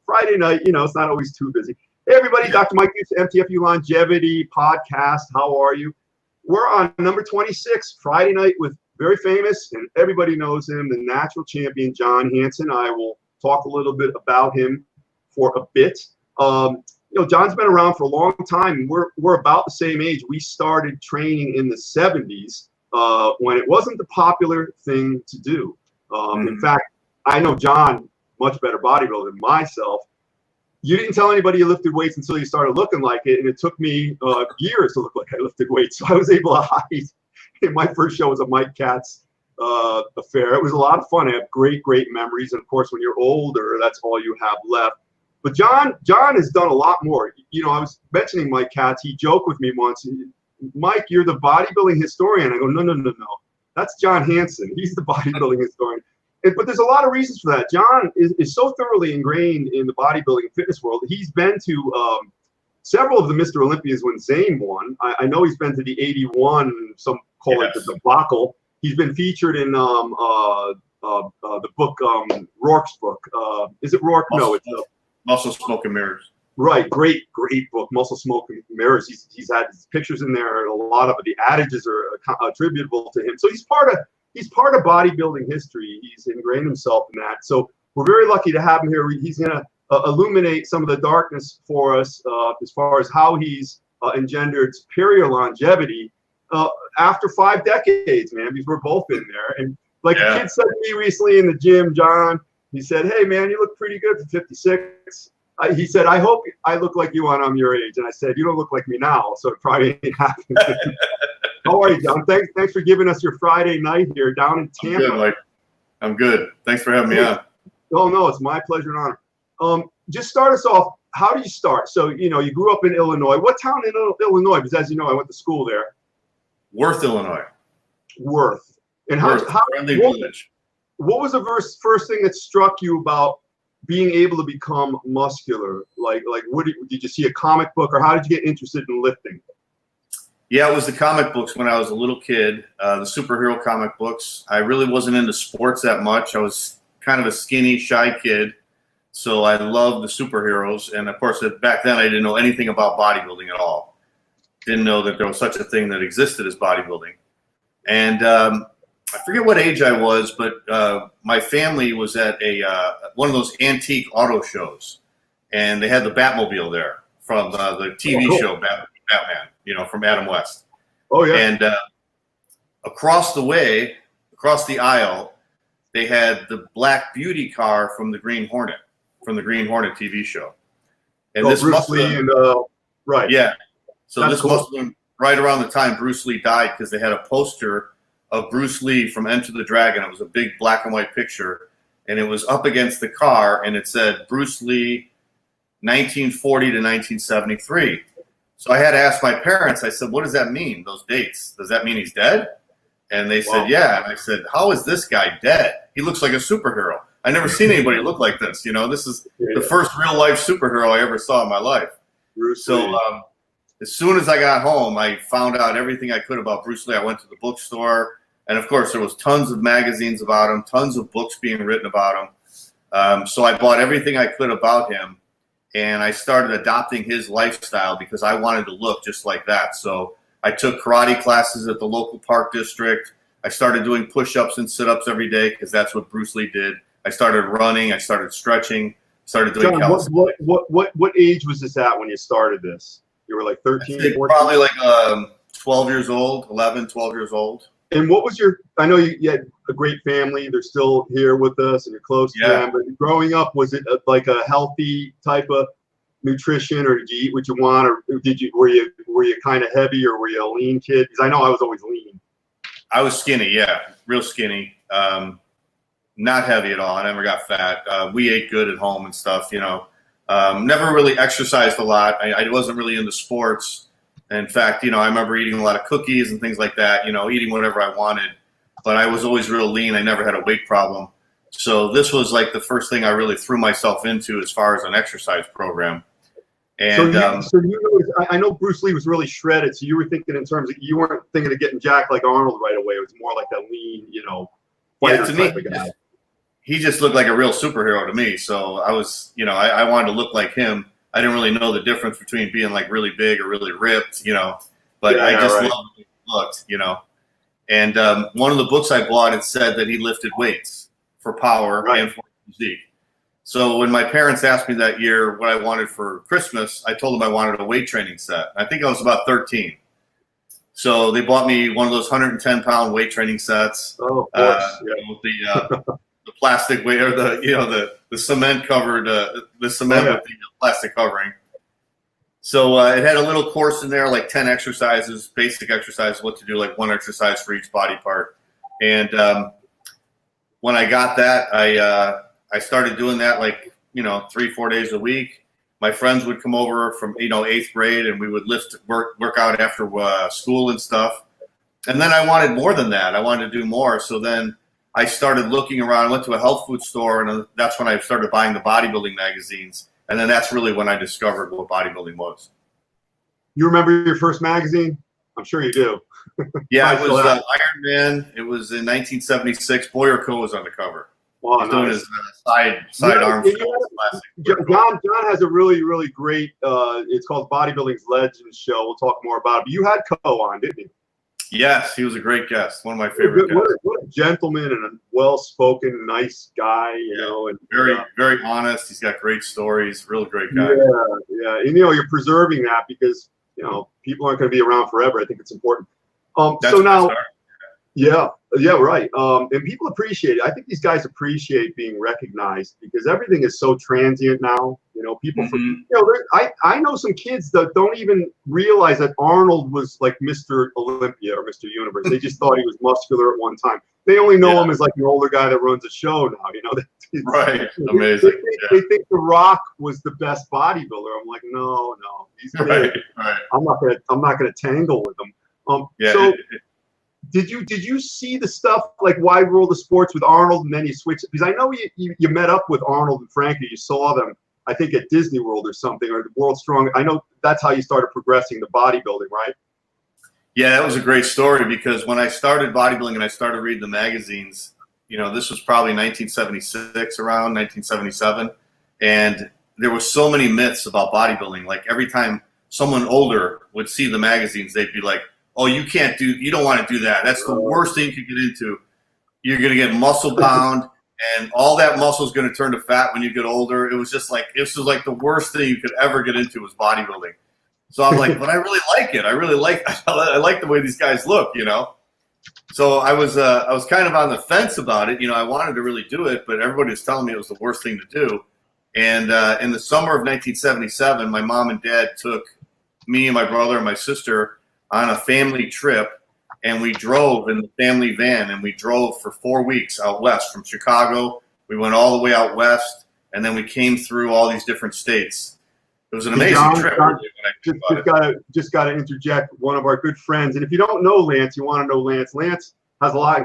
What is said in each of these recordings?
Friday night, you know, it's not always too busy. Hey, everybody, Dr. Mike Hughes, MTFU Longevity Podcast. How are you? We're on number 26, Friday night, with very famous, and everybody knows him, the natural champion, John Hansen. I will talk a little bit about him for a bit. You know, John's been around for a long time. We're about the same age. We started training in the 70s when it wasn't the popular thing to do. In fact, I know John much better bodybuilder than myself. You didn't tell anybody you lifted weights until you started looking like it, and it took me years to look like I lifted weights. So I was able to hide. And my first show was a Mike Katz affair. It was a lot of fun. I have great memories. And of course, when you're older, that's all you have left. But John has done a lot more. You know, I was mentioning Mike Katz. He joked with me once, Mike, you're the bodybuilding historian. I go, no. That's John Hansen. He's the bodybuilding historian. But there's a lot of reasons for that. John is so thoroughly ingrained in the bodybuilding and fitness world. He's been to several of the Mr. Olympias when Zane won. I know he's been to the 81, some call it the debacle. He's been featured in the book, Rourke's book. Is it Rourke? No, it's Muscle, Smoke, and Mirrors. Right, great book, Muscle, Smoke, and Mirrors. He's had his pictures in there. A lot of the adages are attributable to him. So he's part of bodybuilding history. He's ingrained himself in that. So we're very lucky to have him here. He's going to illuminate some of the darkness for us as far as how he's engendered superior longevity after 5 decades, man, because we're both in there. And like a kid said to me recently in the gym, John, he said, hey, man, you look pretty good for 56. He said, I hope I look like you when I'm your age. And I said, you don't look like me now, so it probably ain't happening. How are you, John? Thanks for giving us your Friday night here down in Tampa. I'm good, Mike. I'm good. Thanks for having me on. Oh, no, it's my pleasure and honor. Just start us off. How do you start? So, you know, you grew up in Illinois. What town in Illinois? Because as you know, I went to school there. Worth, Illinois. Worth. And friendly village. What was the first thing that struck you about being able to become muscular? Like what did you see a comic book, or how did you get interested in lifting? Yeah, it was the comic books when I was a little kid, the superhero comic books. I really wasn't into sports that much. I was kind of a skinny, shy kid, so I loved the superheroes. And, of course, back then I didn't know anything about bodybuilding at all. Didn't know that there was such a thing that existed as bodybuilding. And I forget what age I was, but my family was at one of those antique auto shows, and they had the Batmobile there from the TV show Batman, you know, from Adam West. Oh, yeah. And across the aisle, they had the Black Beauty car from the Green Hornet TV show. And this Bruce Lee and right. Yeah. So That's this cool. must have been right around the time Bruce Lee died, because they had a poster of Bruce Lee from Enter the Dragon. It was a big black and white picture, and it was up against the car, and it said Bruce Lee 1940 to 1973. So I had to ask my parents, I said, what does that mean, those dates? Does that mean he's dead? And they said, yeah. And I said, how is this guy dead? He looks like a superhero. I never seen anybody look like this. You know, this is the first real life superhero I ever saw in my life. Bruce Lee. So as soon as I got home, I found out everything I could about Bruce Lee. I went to the bookstore, and of course there was tons of magazines about him, tons of books being written about him. So I bought everything I could about him, and I started adopting his lifestyle because I wanted to look just like that. So I took karate classes at the local park district. I started doing push-ups and sit-ups every day because that's what Bruce Lee did. I started running. I started stretching. Started doing calisthenics. What age was this at when you started this? You were like 13, 14? Probably like 12 years old, 11, 12 years old. And what was I know you had a great family. They're still here with us, and you're close to them. But growing up, was it like a healthy type of nutrition, or did you eat what you want, or were you kind of heavy, or were you a lean kid? Because I know I was always lean. I was skinny, yeah, real skinny. Not heavy at all. I never got fat. We ate good at home and stuff, you know. Never really exercised a lot. I wasn't really into sports. In fact, you know, I remember eating a lot of cookies and things like that, you know, eating whatever I wanted. But I was always real lean. I never had a weight problem. So this was like the first thing I really threw myself into as far as an exercise program. And I know Bruce Lee was really shredded. So you were thinking in terms of, you weren't thinking of getting jacked like Arnold right away. It was more like that lean, you know, fighter type of guy. he just looked like a real superhero to me. So I was, you know, I wanted to look like him. I didn't really know the difference between being like really big or really ripped, you know, but I just loved the way he looked, you know. And one of the books I bought, it said that he lifted weights for power and for physique. So when my parents asked me that year what I wanted for Christmas, I told them I wanted a weight training set. I think I was about 13. So they bought me one of those 110-pound weight training sets. Oh, of course. With the plastic weight, or the cement covered with the plastic covering. So it had a little course in there, like 10 exercises, basic exercises, what to do, like one exercise for each body part. And when I got that, I started doing that, like, you know, 3-4 days a week. My friends would come over from, you know, 8th grade, and we would work out after school and stuff. And then I wanted more than that. I wanted to do more. So then I started looking around. I went to a health food store, and that's when I started buying the bodybuilding magazines. And then that's really when I discovered what bodybuilding was. You remember your first magazine? I'm sure you do. Yeah, it was Iron Man. It was in 1976. Boyer Co. was on the cover. Wow, he's doing his side arm. John has a really, really great, it's called Bodybuilding's Legends Show. We'll talk more about it. But you had Co. on, didn't you? Yes, he was a great guest. One of my favorite guests. What a gentleman and a well-spoken, nice guy, you know. And very honest. He's got great stories. Real great guy. Yeah. And, you know, you're preserving that because, you know, people aren't going to be around forever. I think it's important. So now, right. And people appreciate it. I think these guys appreciate being recognized because everything is so transient now. You know, people, you know, I know some kids that don't even realize that Arnold was like Mr. Olympia or Mr. Universe. They just thought he was Muscular at one time. They only know him as like an older guy that runs a show now, you know. Right. Amazing. They think The Rock was the best bodybuilder. I'm like, no, he's right. I'm not gonna tangle with him. So did you see the stuff like Wide World of Sports with Arnold, and then you switched? Because I know you met up with Arnold and Frankie. You saw them, I think, at Disney World or something, or the World's Strong. I know that's how you started progressing the bodybuilding, right? Yeah, that was a great story because when I started bodybuilding and I started reading the magazines, you know, this was probably 1976, around 1977, and there were so many myths about bodybuilding. Like every time someone older would see the magazines, they'd be like, "Oh, you don't want to do that. That's the worst thing you could get into. You're going to get muscle bound, and all that muscle is going to turn to fat when you get older." It was like the worst thing you could ever get into was bodybuilding. So I'm like, but I really like it. I like the way these guys look, you know. So I was kind of on the fence about it. You know, I wanted to really do it, but everybody was telling me it was the worst thing to do. And in the summer of 1977, my mom and dad took me and my brother and my sister on a family trip, and we drove in the family van, and we drove for 4 weeks out west from Chicago. We went all the way out west, and then we came through all these different states. It was an amazing trip. Just got to interject one of our good friends, and if you don't know Lance, you want to know Lance. Lance has a lot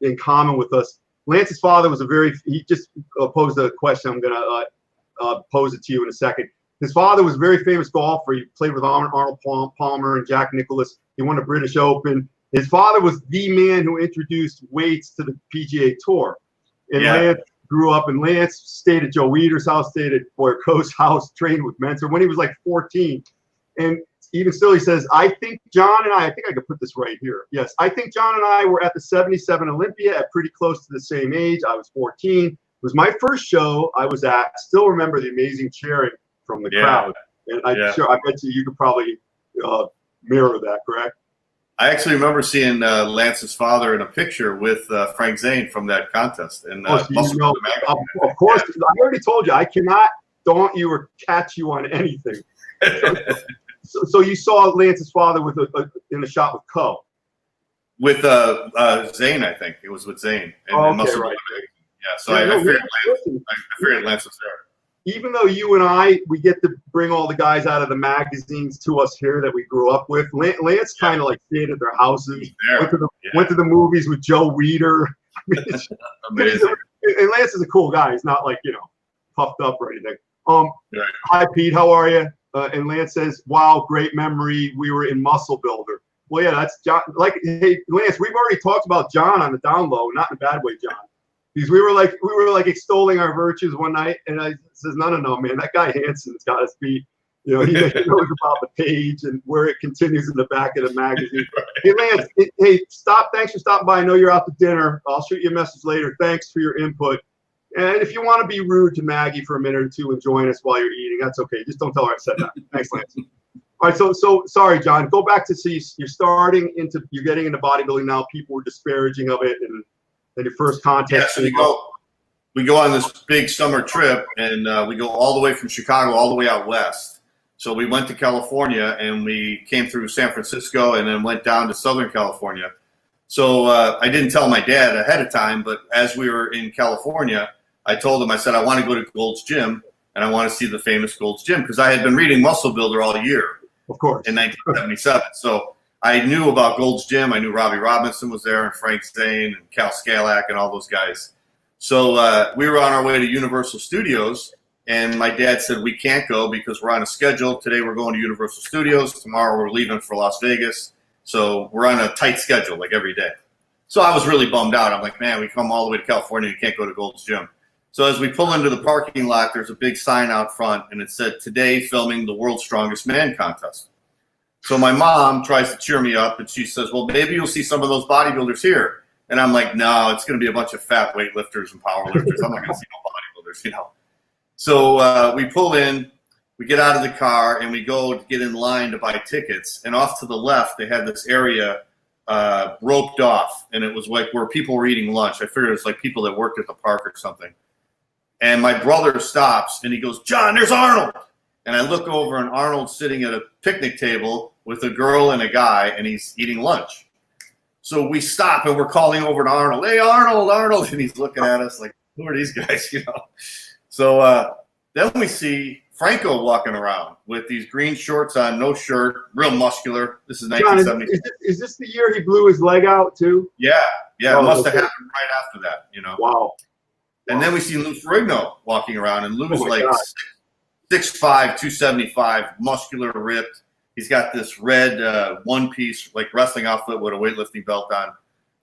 in common with us. Lance's father was he just posed a question. I'm going to pose it to you in a second. His father was a very famous golfer. He played with Arnold Palmer and Jack Nicklaus. He won the British Open. His father was the man who introduced weights to the PGA Tour. And Lance grew up, and Lance stayed at Joe Weider's house, stayed at Boyer Co's house, trained with Mentor when he was like 14. And even still, he says, I think I could put this right here. Yes, I think John and I were at the 77 Olympia at pretty close to the same age. I was 14. It was my first show I was at. Still remember the amazing cheering from the crowd. And I bet you could probably mirror that, correct? I actually remember seeing Lance's father in a picture with Frank Zane from that contest. And of course, I already told you, I cannot daunt you or catch you on anything. So you saw Lance's father in a shot with Co. With Zane, I think. It was with Zane. And right. Yeah, so I figured Lance was there. Even though you and we get to bring all the guys out of the magazines to us here that we grew up with, Lance kind of like stayed at their houses, went to the movies with Joe Weider. Amazing. And Lance is a cool guy. He's not like, you know, puffed up or anything. Hi, Pete. How are you? And Lance says, wow, great memory. We were in Muscle Builder. Well, yeah, that's John. Like, hey, Lance, we've already talked about John on the down low, not in a bad way, John. Because we were like extolling our virtues one night, and I says, no, man, that guy Hansen's got us beat. You know, he knows about the page and where it continues in the back of the magazine. Hey, Lance, hey, stop. Thanks for stopping by. I know you're out to dinner. I'll shoot you a message later. Thanks for your input. And if you want to be rude to Maggie for a minute or two and join us while you're eating, that's okay. Just don't tell her I said that. Thanks, Lance. All right, so sorry, John. Go back to see you're getting into bodybuilding now. People were disparaging of it, and your first contest. Yeah, so we go on this big summer trip, and we go all the way from Chicago all the way out west. So we went to California, and we came through San Francisco, and then went down to Southern California. So I didn't tell my dad ahead of time, but as we were in California, I told him, I said, I want to go to Gold's Gym, and I want to see the famous Gold's Gym, because I had been reading Muscle Builder all year. Of course. In 1977. So I knew about Gold's Gym. I knew Robbie Robinson was there, and Frank Zane, and Cal Scalak, and all those guys. So we were on our way to Universal Studios, and my dad said, we can't go because we're on a schedule. Today we're going to Universal Studios. Tomorrow we're leaving for Las Vegas. So we're on a tight schedule, like every day. So I was really bummed out. I'm like, man, we come all the way to California. You can't go to Gold's Gym. So as we pull into the parking lot, there's a big sign out front, and it said, today filming the World's Strongest Man contest. So my mom tries to cheer me up, and she says, well, maybe you'll see some of those bodybuilders here. And I'm like, no, it's going to be a bunch of fat weightlifters and powerlifters. I'm not going to see no bodybuilders, you know. So we pull in, we get out of the car, and we go to get in line to buy tickets. And off to the left, they had this area roped off, and it was like where people were eating lunch. I figured it was like people that worked at the park or something. And my brother stops, and he goes, John, there's Arnold. And I look over, and Arnold's sitting at a picnic table with a girl and a guy, and he's eating lunch. So we stop, and we're calling over to Arnold. Hey, Arnold. And he's looking at us like, who are these guys, you know? So then we see Franco walking around with these green shorts on, no shirt, real muscular. This is 1970. John, is this the year he blew his leg out, too? Yeah. It must have happened right after that, you know? Wow. And then we see Lou Ferrigno walking around, and Lou's like 6'5", 275, muscular, ripped. He's got this red one-piece like wrestling outfit with a weightlifting belt on.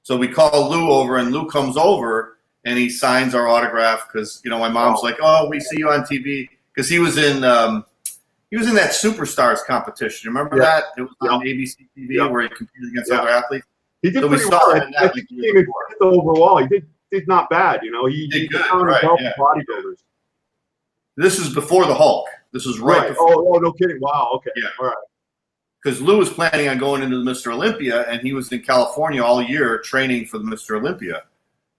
So we call Lou over, and Lou comes over, and he signs our autograph because, you know, my mom's like, oh, we see you on TV. Because he was in that Superstars competition. Remember that? It was on ABC TV where he competed against other athletes. He did pretty well. I think he came in fifth overall. He did not bad, you know. He did good, right? Yeah. Bodybuilders. This is before the Hulk. This was right before. Oh, no kidding. Wow. Okay. Yeah. All right. Because Lou was planning on going into the Mr. Olympia, and he was in California all year training for the Mr. Olympia.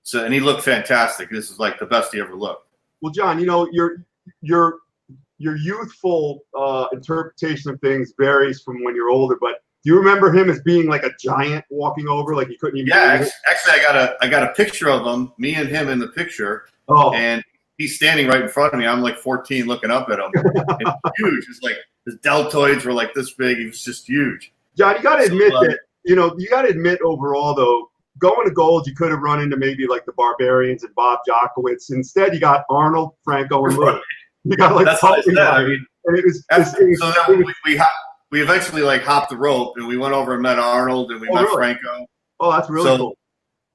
So, and he looked fantastic. This is like the best he ever looked. Well, John, you know, your youthful interpretation of things varies from when you're older, but do you remember him as being like a giant walking over, like he couldn't even? Yeah, actually, I got a picture of him, me and him in the picture. Oh. And he's standing right in front of me. I'm like 14 looking up at him. And huge. It's like his deltoids were like this big. He was just huge. John, you got to admit that, you know, you got to admit overall, though, going to Gold, you could have run into maybe like the Barbarians and Bob Jokowitz. Instead, you got Arnold, Franco, and Lou. You got like that's what I said. I mean, and it was so then we eventually like hopped the rope, and we went over and met Arnold, and we met Franco. Oh, that's really cool.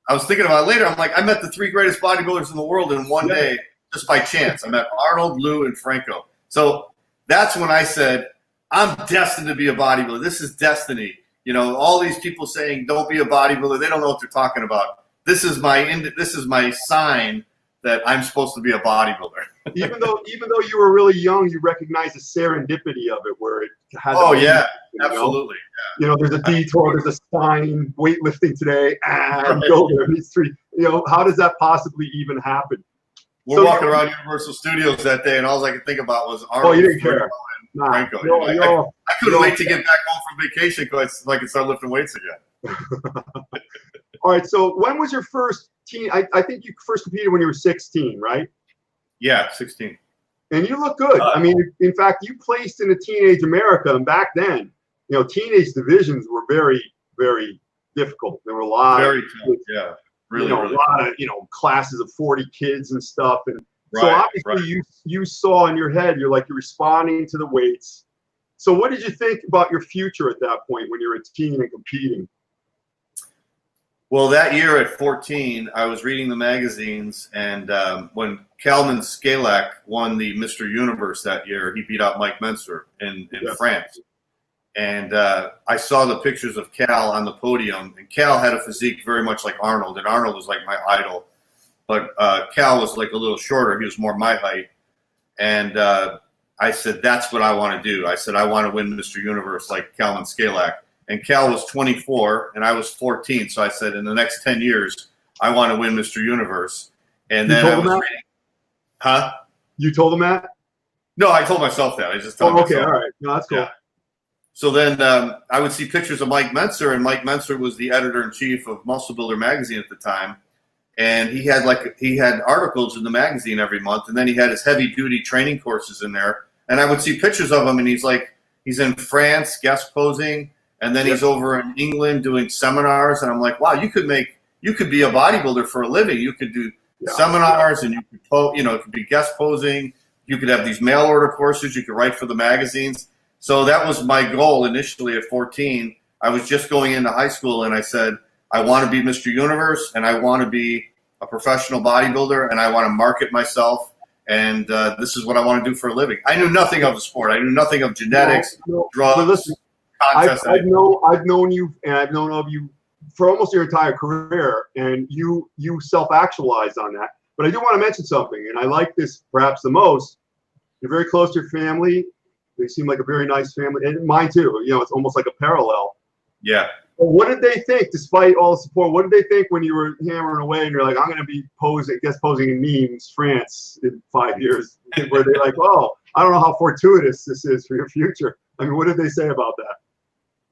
I was thinking about it later. I'm like, I met the three greatest bodybuilders in the world in one day, just by chance. I met Arnold, Lou, and Franco. So that's when I said, I'm destined to be a bodybuilder. This is destiny. You know, all these people saying don't be a bodybuilder, they don't know what they're talking about. This is my sign that I'm supposed to be a bodybuilder. even though you were really young, you recognize the serendipity of it, where it has. Oh yeah, absolutely. Yeah. You know, there's a detour, there's a sign, weightlifting today, and go there. These three. You know, how does that possibly even happen? We're walking around Universal Studios that day, and all I could think about was Arnold. Oh, you didn't care. Nah, Franco. I couldn't wait to get back home from vacation because I could start lifting weights again. All right. So when was your first teen? I think you first competed when you were 16, right? Yeah, 16. And you look good. I mean, in fact, you placed in a Teenage America, and back then, you know, teenage divisions were very, very difficult. There were a lot very of tough. Yeah, really, a lot of classes of 40 kids and stuff, and so obviously you saw in your head, you're responding to the weights. So what did you think about your future at that point when you were a teen and competing? Well, that year at 14, I was reading the magazines, and when Kalman Skalak won the Mr. Universe that year, he beat out Mike Menser in France. And I saw the pictures of Cal on the podium, and Cal had a physique very much like Arnold, and Arnold was like my idol. But Cal was like a little shorter. He was more my height. And I said, that's what I want to do. I said, I want to win Mr. Universe like Kalman Skalak. And Cal was 24, and I was 14. So I said, in the next 10 years, I want to win Mr. Universe. And then I was reading. Huh? You told him that? No, I told myself that. I just told myself. Okay, all right. No, that's cool. Yeah. So then I would see pictures of Mike Menser, and Mike Menser was the editor-in-chief of Muscle Builder magazine at the time. And he had articles in the magazine every month, and then he had his heavy-duty training courses in there. And I would see pictures of him, and he's in France guest posing, and then he's over in England doing seminars. And I'm like, wow, you could be a bodybuilder for a living. You could do seminars, and you could it could be guest posing. You could have these mail order courses. You could write for the magazines. So that was my goal initially at 14. I was just going into high school, and I said, I want to be Mr. Universe, and I want to be a professional bodybuilder, and I want to market myself, and this is what I want to do for a living. I knew nothing of the sport. I knew nothing of genetics, drugs, listen, contests. I've known you, and I've known of you for almost your entire career, and you self-actualized on that. But I do want to mention something, and I like this perhaps the most. You're very close to your family. They seem like a very nice family, and mine too. It's almost like a parallel. Yeah. Well, what did they think, despite all the support? What did they think when you were hammering away and you're like, I'm going to be guest posing in Nimes, France in 5 years? Were they like, oh, I don't know how fortuitous this is for your future? I mean, what did they say about that?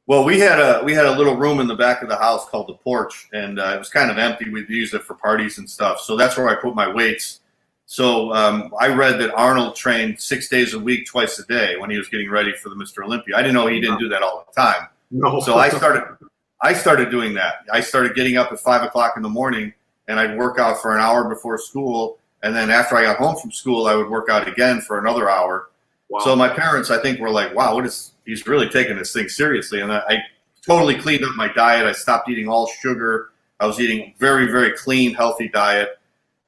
Well, we had a little room in the back of the house called the porch, and it was kind of empty. We'd use it for parties and stuff. So that's where I put my weights. So I read that Arnold trained 6 days a week, twice a day when he was getting ready for the Mr. Olympia. I didn't know he didn't do that all the time. No. So I started doing that. I started getting up at 5 o'clock in the morning, and I'd work out for an hour before school. And then after I got home from school, I would work out again for another hour. Wow. So my parents, I think, were like, wow, he's really taking this thing seriously. And I totally cleaned up my diet. I stopped eating all sugar. I was eating very, very clean, healthy diet.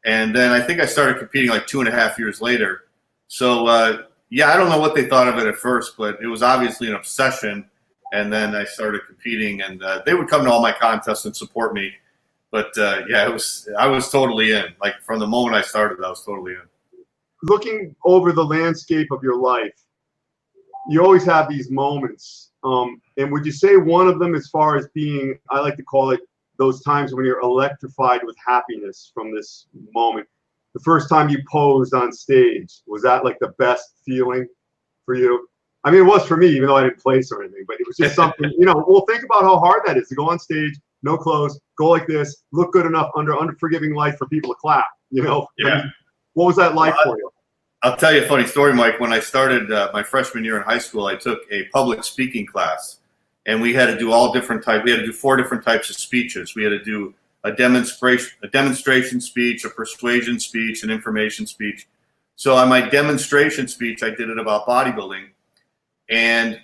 And then I think I started competing like 2.5 years later. So, I don't know what they thought of it at first, but it was obviously an obsession. And then I started competing, and they would come to all my contests and support me. But, I was totally in. Like, from the moment I started, I was totally in. Looking over the landscape of your life, you always have these moments. And would you say one of them, as far as being, I like to call it, those times when you're electrified with happiness from this moment? The first time you posed on stage, was that like the best feeling for you? I mean, it was for me, even though I didn't place or anything, but it was just something, well, think about how hard that is to go on stage, no clothes, go like this, look good enough under unforgiving light for people to clap, Yeah. I mean, what was that like for you? I'll tell you a funny story, Mike. When I started my freshman year in high school, I took a public speaking class. And we had to do all different types. We had to do 4 different types of speeches. We had to do a demonstration speech, a persuasion speech, an information speech. So on my demonstration speech, I did it about bodybuilding. And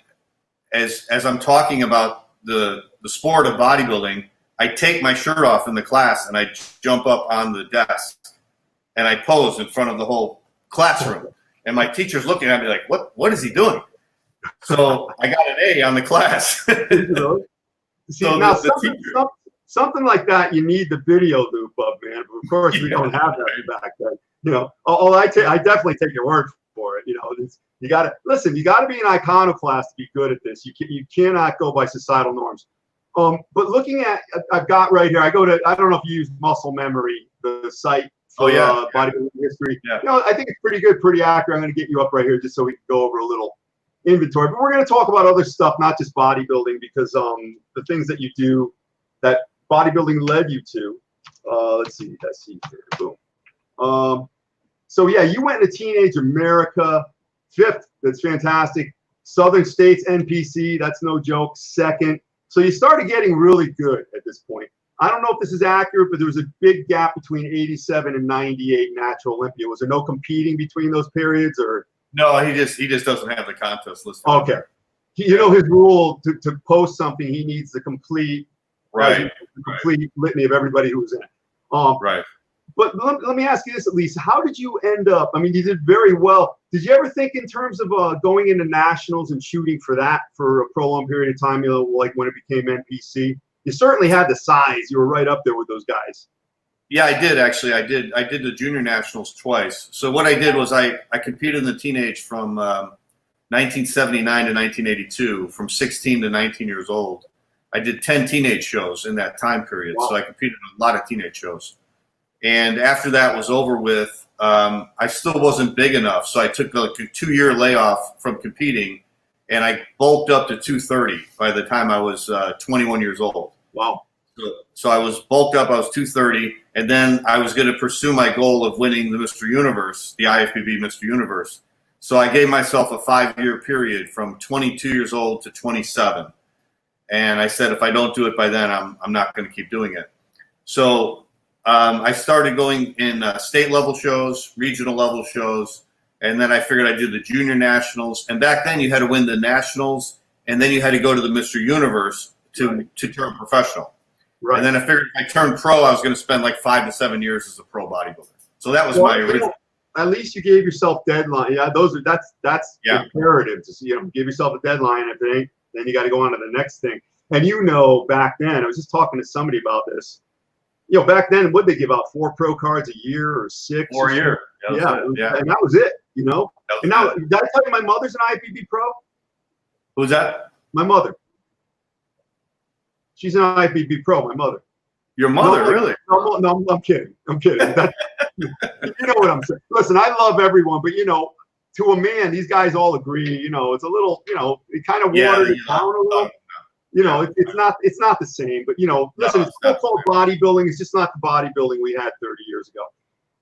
as I'm talking about the sport of bodybuilding, I take my shirt off in the class and I jump up on the desk and I pose in front of the whole classroom. And my teacher's looking at me like, what is he doing? So I got an A on the class. Something like that, you need the video loop of, man. Of course, we don't have that back then. I definitely take your word for it. You got to be an iconoclast to be good at this. You cannot go by societal norms. But looking at, I've got right here. I don't know if you use Muscle Memory, the site for bodybuilding history. Yeah. I think it's pretty good, pretty accurate. I'm going to get you up right here just so we can go over a little inventory, but we're going to talk about other stuff, not just bodybuilding, because the things that you do that bodybuilding led you to. Let's see here. Boom. You went into Teenage America, 5th. That's fantastic. Southern States NPC. That's no joke. 2nd. So you started getting really good at this point. I don't know if this is accurate, but there was a big gap between 87 and 98 Natural Olympia. Was there no competing between those periods, or? No, he just doesn't have the contest list. Okay. His rule to post something, he needs the complete Right. The complete litany of everybody who was in it. Right. But let me ask you this, at least. How did you end up? I mean, you did very well. Did you ever think in terms of going into nationals and shooting for that for a prolonged period of time, like when it became NPC? You certainly had the size. You were right up there with those guys. Yeah, I did actually. I did the junior nationals twice. So what I did was I competed in the teenage from 1979 to 1982, from 16 to 19 years old. I did 10 teenage shows in that time period. Wow. So I competed in a lot of teenage shows. And after that was over with, I still wasn't big enough. So I took like a 2-year layoff from competing, and I bulked up to 230 by the time I was 21 years old. Wow. So I was bulked up, I was 230, and then I was going to pursue my goal of winning the Mr. Universe, the IFBB Mr. Universe. So I gave myself a 5-year period from 22 years old to 27. And I said, if I don't do it by then, I'm not going to keep doing it. So I started going in state level shows, regional level shows, and then I figured I'd do the junior nationals. And back then you had to win the nationals, and then you had to go to the Mr. Universe to turn professional. Right. And then I figured if I turned pro, I was going to spend like 5 to 7 years as a pro bodybuilder. So that was my original. At least you gave yourself deadline. Yeah, that's imperative. To give yourself a deadline. If it ain't, then you got to go on to the next thing. And back then, I was just talking to somebody about this. Back then, would they give out 4 pro cards a year or 6? 4 a year. Yeah, and that was it. And now, did I tell you my mother's an IFBB pro? Who's that? My mother. She's an IFBB pro. My mother. Your mother, really? No, I'm kidding. I'm kidding. You know what I'm saying. Listen, I love everyone, but to a man, these guys all agree. It's a little, it kind of watered it down a little. It's not the same. But listen, it's still called bodybuilding. It's just not the bodybuilding we had 30 years ago.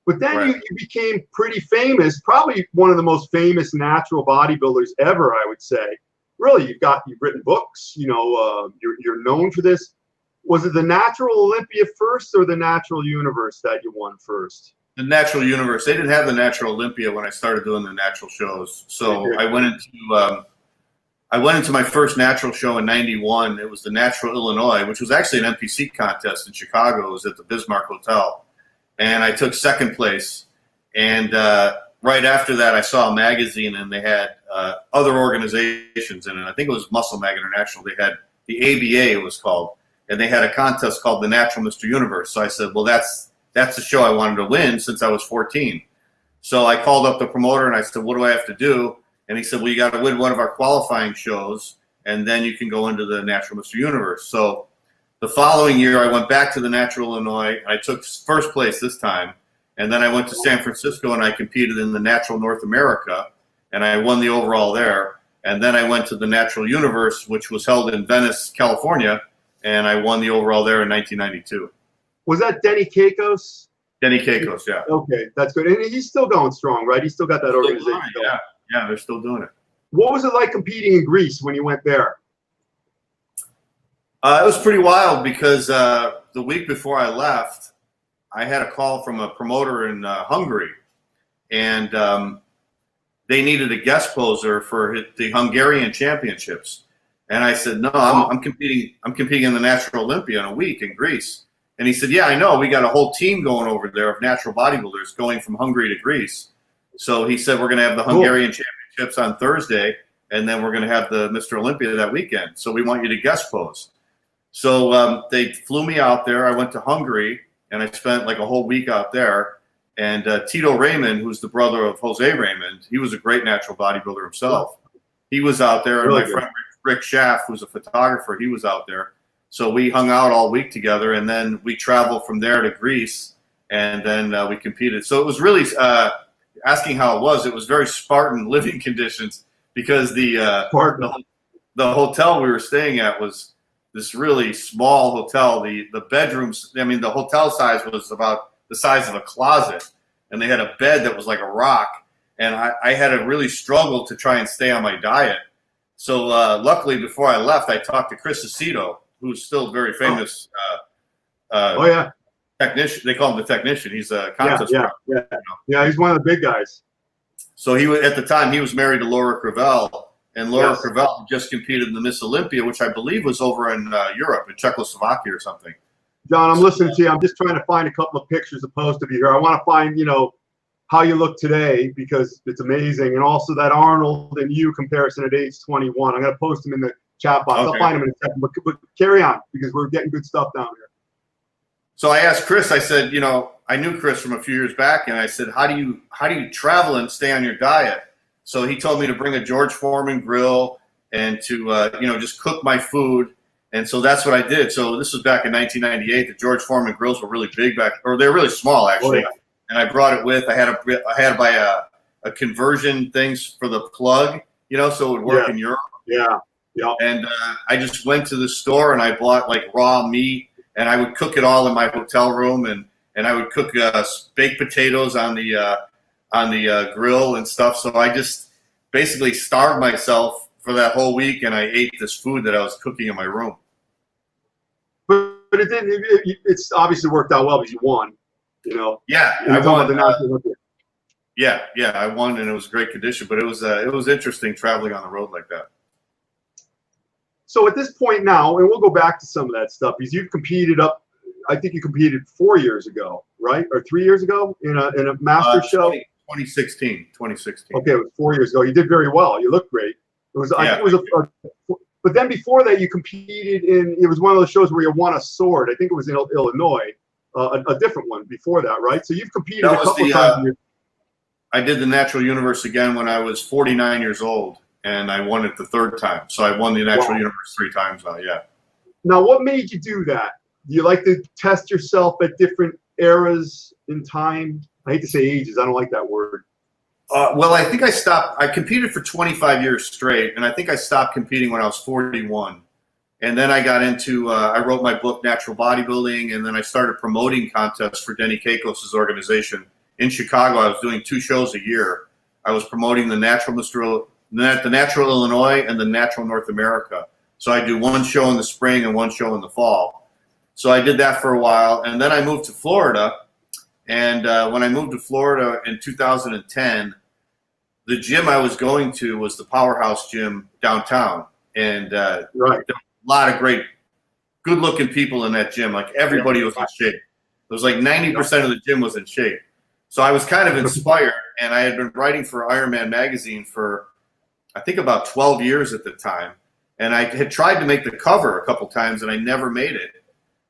But then you became pretty famous, probably one of the most famous natural bodybuilders ever, I would say. Really, you've written books. You're known for this. Was it the Natural Olympia first or the Natural Universe that you won first? The Natural Universe. They didn't have the Natural Olympia when I started doing the natural shows. So I went into my first natural show in '91. It was the Natural Illinois, which was actually an NPC contest in Chicago. It was at the Bismarck Hotel, and I took second place. And right after that, I saw a magazine, and they had other organizations in it. I think it was Muscle Mag International. They had the ABA, it was called, and they had a contest called the Natural Mr. Universe. So I said, well, that's the show I wanted to win since I was 14. So I called up the promoter, and I said, what do I have to do? And he said, well, you got to win one of our qualifying shows, and then you can go into the Natural Mr. Universe. So the following year, I went back to the Natural Illinois. I took first place this time. And then I went to San Francisco, and I competed in the Natural North America, and I won the overall there. And then I went to the Natural Universe, which was held in Venice, California, and I won the overall there in 1992. Was that Denny Kakos? Denny Kakos, yeah. Okay, that's good. And he's still going strong, right? He's still got that organization going. Yeah, they're still doing it. What was it like competing in Greece when you went there? It was pretty wild because the week before I left, I had a call from a promoter in Hungary, and they needed a guest poser for the Hungarian championships. And I said, no, I'm competing in the Natural Olympia in a week in Greece. And he said, yeah, I know. We got a whole team going over there of natural bodybuilders going from Hungary to Greece. So he said, we're going to have the Hungarian championships on Thursday, and then we're going to have the Mr. Olympia that weekend. So we want you to guest pose. So they flew me out there. I went to Hungary, and I spent like a whole week out there. And Tito Raymond, who's the brother of Jose Raymond, he was a great natural bodybuilder himself. He was out there, and my friend Rick Schaff, who's a photographer, he was out there. So we hung out all week together, and then we traveled from there to Greece, and then we competed. So it was really, asking how it was very Spartan living conditions because the hotel we were staying at was this really small hotel. The bedrooms, I mean, the hotel size was about the size of a closet, and they had a bed that was like a rock, and I had to really struggle to try and stay on my diet. So luckily, before I left, I talked to Chris Aceto, who's still very famous. Technician. They call him the technician. He's a contest pro. Yeah, he's one of the big guys. So at the time he was married to Laura Cravell, and Laura Yes. Crevel just competed in the Miss Olympia, which I believe was over in Europe, in Czechoslovakia or something. John, I'm listening to you. I'm just trying to find a couple of pictures of post of you here. I want to find, how you look today because it's amazing. And also that Arnold and you comparison at age 21. I'm going to post them in the chat box. Okay. I'll find them in a second. But carry on because we're getting good stuff down here. So I asked Chris, I said, I knew Chris from a few years back, and I said, how do you travel and stay on your diet? So he told me to bring a George Foreman grill and to, just cook my food. And so that's what I did. So this was back in 1998. The George Foreman grills were really big or they're really small actually. Oh, yeah. And I brought it with. I had to buy a conversion things for the plug, so it would work in Europe. Yeah. Yeah. And I just went to the store and I bought like raw meat, and I would cook it all in my hotel room, and I would cook baked potatoes on the grill and stuff. So I just basically starved myself for that whole week, and I ate this food that I was cooking in my room. But it didn't. It's obviously worked out well because you won. Yeah, I won. I won, and it was great condition. But it was interesting traveling on the road like that. So at this point now, and we'll go back to some of that stuff because you've competed up. I think you competed 4 years ago, right, or 3 years ago in a master show. 2016. Okay, it was 4 years ago. You did very well. You looked great. It was. I think it was but then before that, you competed in. It was one of those shows where you won a sword. I think it was in Illinois. A different one before that, right? So you've competed a couple of times. I did the Natural Universe again when I was 49 years old, and I won it the third time. So I won the Natural Universe 3 times now, yeah. Now, what made you do that? Do you like to test yourself at different eras in time? I hate to say ages. I don't like that word. Well, I think I stopped. I competed for 25 years straight, and I think I stopped competing when I was 41. And then I got into, I wrote my book, Natural Bodybuilding, and then I started promoting contests for Denny Kakos' organization. In Chicago, I was doing 2 shows a year. I was promoting the Natural Illinois and the Natural North America. So I do 1 show in the spring and 1 show in the fall. So I did that for a while, and then I moved to Florida. And when I moved to Florida in 2010, the gym I was going to was the Powerhouse Gym downtown. And right. A lot of great, good-looking people in that gym. Like everybody was in shape. It was like 90% of the gym was in shape. So I was kind of inspired, and I had been writing for Ironman magazine for, I think, about 12 years at the time. And I had tried to make the cover a couple times, and I never made it.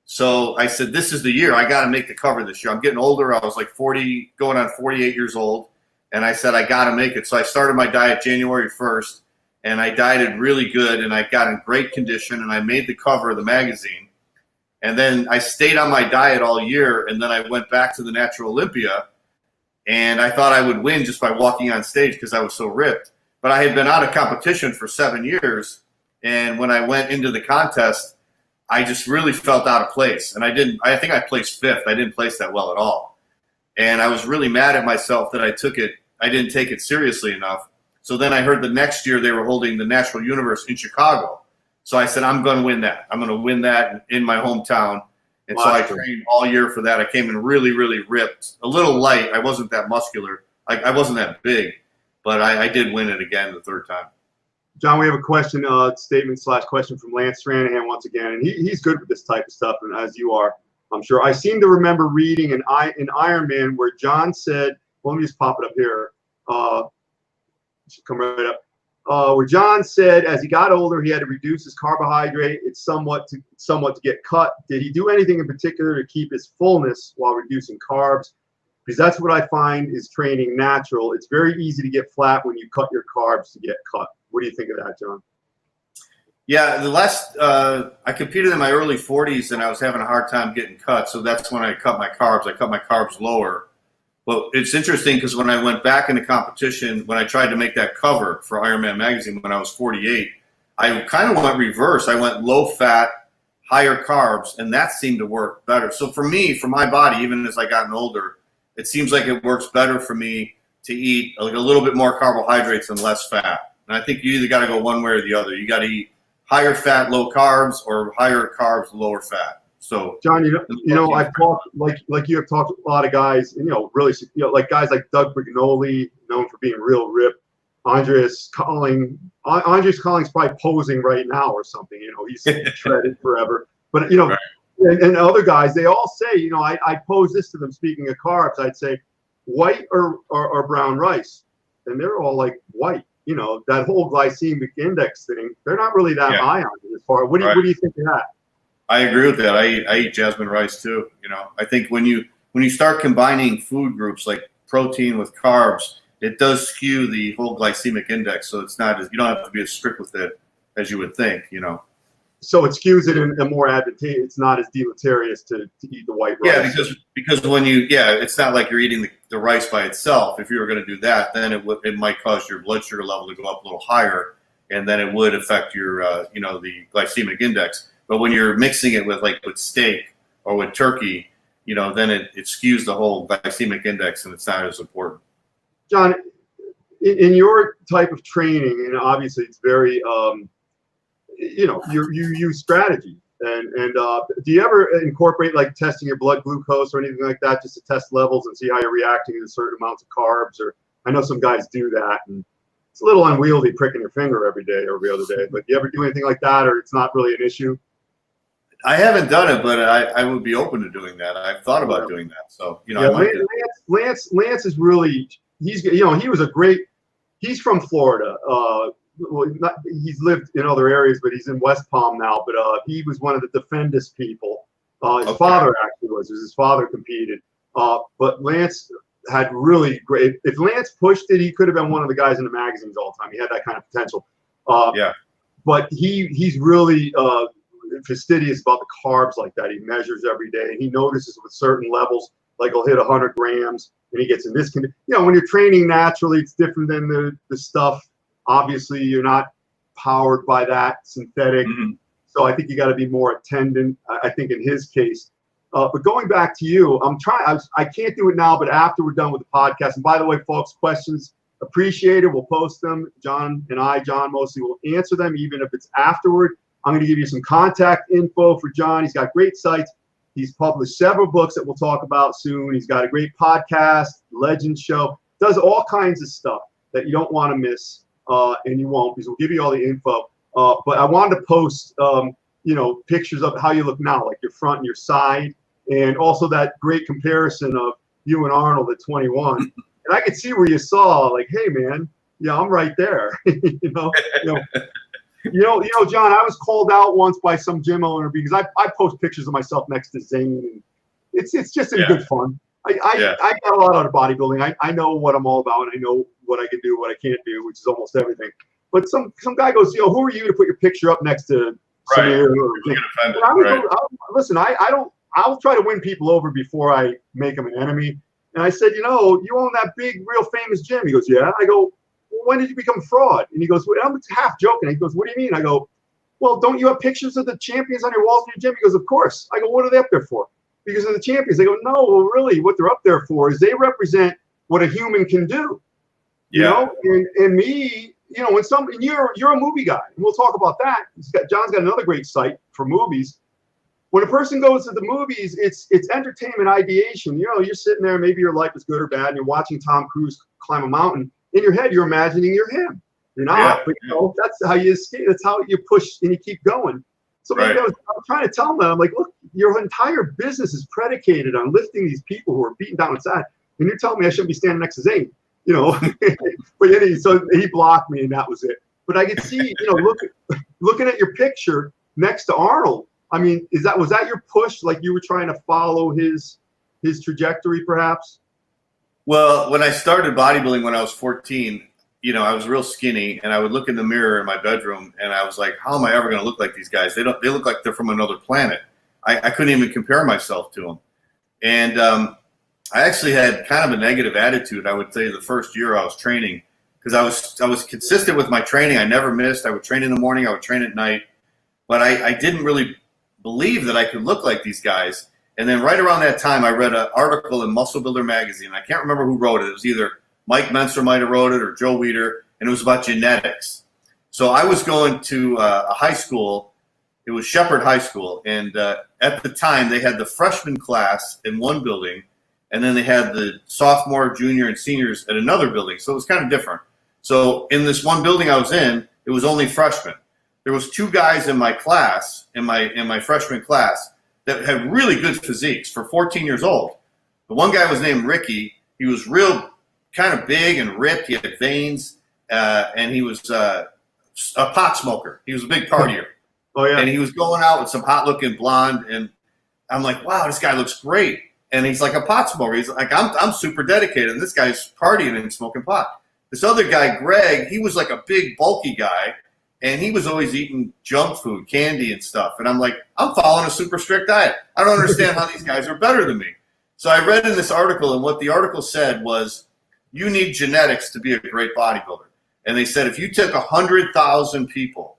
So I said, this is the year. I got to make the cover this year. I'm getting older. I was like 40, going on 48 years old. And I said, I got to make it. So I started my diet January 1st. And I dieted really good, and I got in great condition, and I made the cover of the magazine. And then I stayed on my diet all year, and then I went back to the Natural Olympia, and I thought I would win just by walking on stage because I was so ripped. But I had been out of competition for 7 years, and when I went into the contest, I just really felt out of place. And I think I placed 5th. I didn't place that well at all. And I was really mad at myself that I didn't take it seriously enough. So then I heard the next year they were holding the Natural Universe in Chicago. So I said, I'm going to win that. I'm going to win that in my hometown. And so I trained all year for that. I came in really, really ripped, a little light. I wasn't that muscular. I wasn't that big, but I did win it again the 3rd time. John, we have a question, statement/question from Lance Stranahan once again. And he's good with this type of stuff, and as you are, I'm sure. I seem to remember reading in Ironman where John said, well, let me just pop it up here. Should come right up. Where John said as he got older, he had to reduce his carbohydrate. It's somewhat to get cut. Did he do anything in particular to keep his fullness while reducing carbs? Because that's what I find is training natural. It's very easy to get flat when you cut your carbs to get cut. What do you think of that, John? Yeah, I competed in my early 40s, and I was having a hard time getting cut. So that's when I cut my carbs. I cut my carbs lower. But it's interesting because when I went back into competition, when I tried to make that cover for Ironman magazine when I was 48, I kind of went reverse. I went low fat, higher carbs, and that seemed to work better. So for me, for my body, even as I gotten older, it seems like it works better for me to eat like a little bit more carbohydrates and less fat. And I think you either got to go one way or the other. You got to eat higher fat, low carbs, or higher carbs, lower fat. So, John, I've talked like you have talked to a lot of guys, and really, like guys like Doug Brignoli, known for being real ripped. Andreas Colling's probably posing right now or something. He's shredded forever. But Right. and other guys, they all say, I pose this to them. Speaking of carbs, I'd say white or brown rice, and they're all like white. That whole glycemic index thing, they're not really that high on it as far. What do you think of that? I agree with that. I eat jasmine rice too. I think when you start combining food groups like protein with carbs, it does skew the whole glycemic index. So it's not you don't have to be as strict with it as you would think. So it skews it in a more advantageous. It's not as deleterious to eat the white rice. Yeah, because when it's not like you're eating the rice by itself. If you were going to do that, then it might cause your blood sugar level to go up a little higher, and then it would affect your the glycemic index. But when you're mixing it with steak or with turkey, then it skews the whole glycemic index, and it's not as important. John, in your type of training, and obviously it's very you use strategy, and do you ever incorporate like testing your blood glucose or anything like that, just to test levels and see how you're reacting to certain amounts of carbs? Or I know some guys do that, and it's a little unwieldy pricking your finger every day or every other day. But do you ever do anything like that, or it's not really an issue? I haven't done it, but I would be open to doing that. I've thought about doing that. So I might Lance is really he was a great. He's from Florida. He's lived in other areas, but he's in West Palm now. But he was one of the Defendus people. His father actually was. His father competed. But Lance had really great. If Lance pushed it, he could have been one of the guys in the magazines all the time. He had that kind of potential. But he's really fastidious about the carbs like that. He measures every day, and he notices with certain levels, like he'll hit 100 grams, and he gets in this condition. When you're training naturally, it's different than the stuff. Obviously, you're not powered by that synthetic. Mm-hmm. So I think you got to be more attendant. I think in his case. But going back to you, I can't do it now, but after we're done with the podcast. And by the way, folks, questions appreciated. We'll post them. John mostly will answer them, even if it's afterward. I'm going to give you some contact info for John. He's got great sites. He's published several books that we'll talk about soon. He's got a great podcast, Legend Show, does all kinds of stuff that you don't want to miss, and you won't, because we'll give you all the info. But I wanted to post, pictures of how you look now, like your front and your side, and also that great comparison of you and Arnold at 21. And I could see where you saw, like, hey, man, I'm right there. John, I was called out once by some gym owner because I post pictures of myself next to Zane, and it's just in good fun. I got a lot out of bodybuilding. I know what I'm all about, and I know what I can do, what I can't do, which is almost everything. But some guy goes, who are you to put your picture up next to Samir? Listen, I'll try to win people over before I make them an enemy. And I said, you own that big, real famous gym. He goes, yeah. I go, well, when did you become a fraud? And he goes, well, I'm half joking. He goes, what do you mean? I go, well, don't you have pictures of the champions on your walls in your gym? He goes, of course. I go, what are they up there for? Because of the champions. They go, no, well, really, what they're up there for is they represent what a human can do. And me, when you're a movie guy, and we'll talk about that. John's got another great site for movies. When a person goes to the movies, it's entertainment ideation. You're sitting there, maybe your life is good or bad, and you're watching Tom Cruise climb a mountain. In your head, you're imagining you're him. You're not, but that's how you escape. That's how you push and you keep going. So maybe I'm trying to tell them, I'm like, look, your entire business is predicated on lifting these people who are beaten down inside, and you're telling me I shouldn't be standing next to Zane, But anyway, so he blocked me, and that was it. But I could see, looking at your picture next to Arnold. I mean, was that your push? Like you were trying to follow his trajectory, perhaps? Well, when I started bodybuilding when I was 14, I was real skinny, and I would look in the mirror in my bedroom, and I was like, how am I ever going to look like these guys? They look like they're from another planet. I couldn't even compare myself to them. And I actually had kind of a negative attitude, I would say, the first year I was training, because I was consistent with my training. I never missed. I would train in the morning. I would train at night. But I didn't really believe that I could look like these guys. And then right around that time, I read an article in Muscle Builder magazine. I can't remember who wrote it. It was either Mike Menser might have wrote it or Joe Weider, and it was about genetics. So I was going to a high school. It was Shepherd High School. And at the time, they had the freshman class in one building, and then they had the sophomore, junior, and seniors at another building. So it was kind of different. So in this one building I was in, it was only freshmen. There was 2 guys in my class, in my freshman class, that had really good physiques for 14 years old. The one guy was named Ricky. He was real kind of big and ripped. He had veins, and he was a pot smoker. He was a big partier. Oh, yeah. And he was going out with some hot-looking blonde, and I'm like, wow, this guy looks great. And he's like a pot smoker. He's like, I'm super dedicated, and this guy's partying and smoking pot. This other guy, Greg, he was like a big, bulky guy, and he was always eating junk food, candy and stuff. And I'm like, I'm following a super strict diet. I don't understand how these guys are better than me. So I read in this article, and what the article said was, you need genetics to be a great bodybuilder. And they said if you took 100,000 people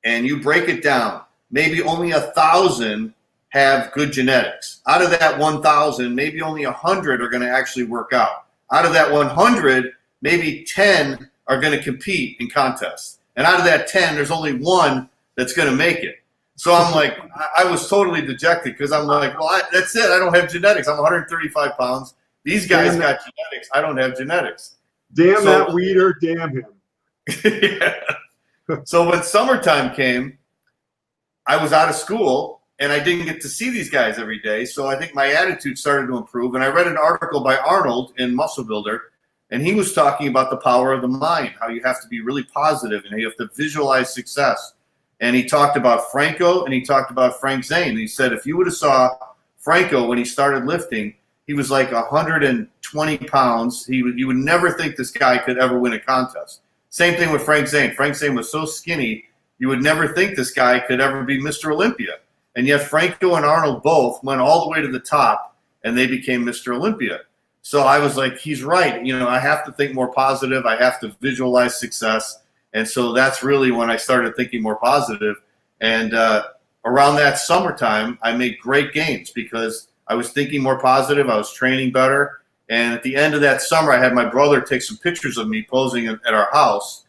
and you break it down, maybe only 1,000 have good genetics. Out of that 1,000, maybe only 100 are going to actually work out. Out of that 100, maybe 10 are going to compete in contests. And out of that 10, there's only 1 that's going to make it. So I'm like, I was totally dejected because I'm like, well, that's it. I don't have genetics. I'm 135 pounds. These guys got genetics. I don't have genetics. Damn that weeder. Damn him. Yeah. So when summertime came, I was out of school and I didn't get to see these guys every day. So I think my attitude started to improve. And I read an article by Arnold in Muscle Builder, and he was talking about the power of the mind, how you have to be really positive and you have to visualize success. And he talked about Franco and he talked about Frank Zane. And he said if you would have saw Franco when he started lifting, he was like 120 pounds. You would never think this guy could ever win a contest. Same thing with Frank Zane. Frank Zane was so skinny, you would never think this guy could ever be Mr. Olympia. And yet Franco and Arnold both went all the way to the top, and they became Mr. Olympia. So I was like, he's right. You know, I have to think more positive. I have to visualize success. And so that's really when I started thinking more positive. And around that summertime, I made great gains because I was thinking more positive. I was training better. And at the end of that summer, I had my brother take some pictures of me posing at our house.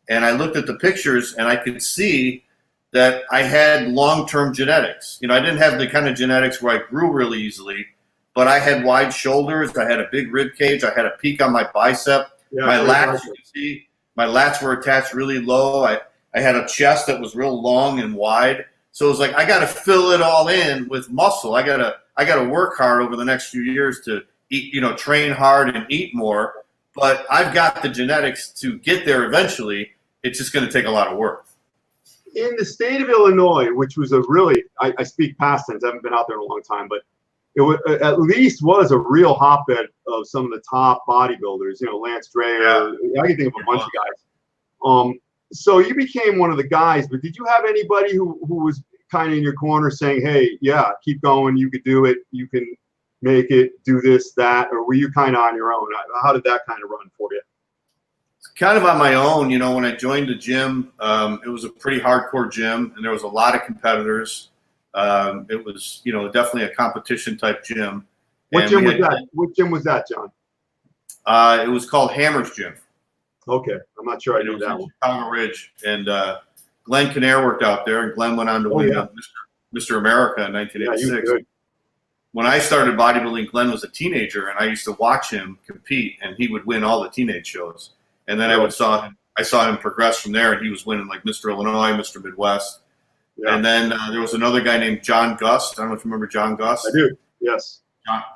And I looked at the pictures, and I could see that I had long-term genetics. You know, I didn't have the kind of genetics where I grew really easily, but I had wide shoulders. I had a big rib cage. I had a peak on my bicep. Yeah, my lats, you can see, my lats were attached really low. I had a chest that was real long and wide. So it was like, I got to fill it all in with muscle. I got to work hard over the next few years to eat, you know, train hard and eat more. But I've got the genetics to get there eventually. It's just going to take a lot of work. In the state of Illinois, which was a really, I speak past tense, I haven't been out there in a long time, but it at least was a real hotbed of some of the top bodybuilders, you know, Lance Dreyer. Yeah. I can think of a bunch of guys. So you became one of the guys, but did you have anybody who was kind of in your corner saying, hey, yeah, keep going, you could do it, you can make it, do this, that, or were you kind of on your own? How did that kind of run for you? Kind of on my own. You know, when I joined the gym, it was a pretty hardcore gym, and there was a lot of competitors. It was, you know, definitely a competition type gym. What gym was that? What gym was that, John? It was called Hammer's Gym. Okay, I'm not sure I knew that one. Chicago Ridge, and Glenn Kinnair worked out there, and Glenn went on to win Mr. America in 1986. Yeah, when I started bodybuilding, Glenn was a teenager, and I used to watch him compete, and he would win all the teenage shows. And then I saw him progress from there, and he was winning like Mr. Illinois, Mr. Midwest. Yeah. And then there was another guy named John Gust. I don't know if you remember John Gust. I do, yes.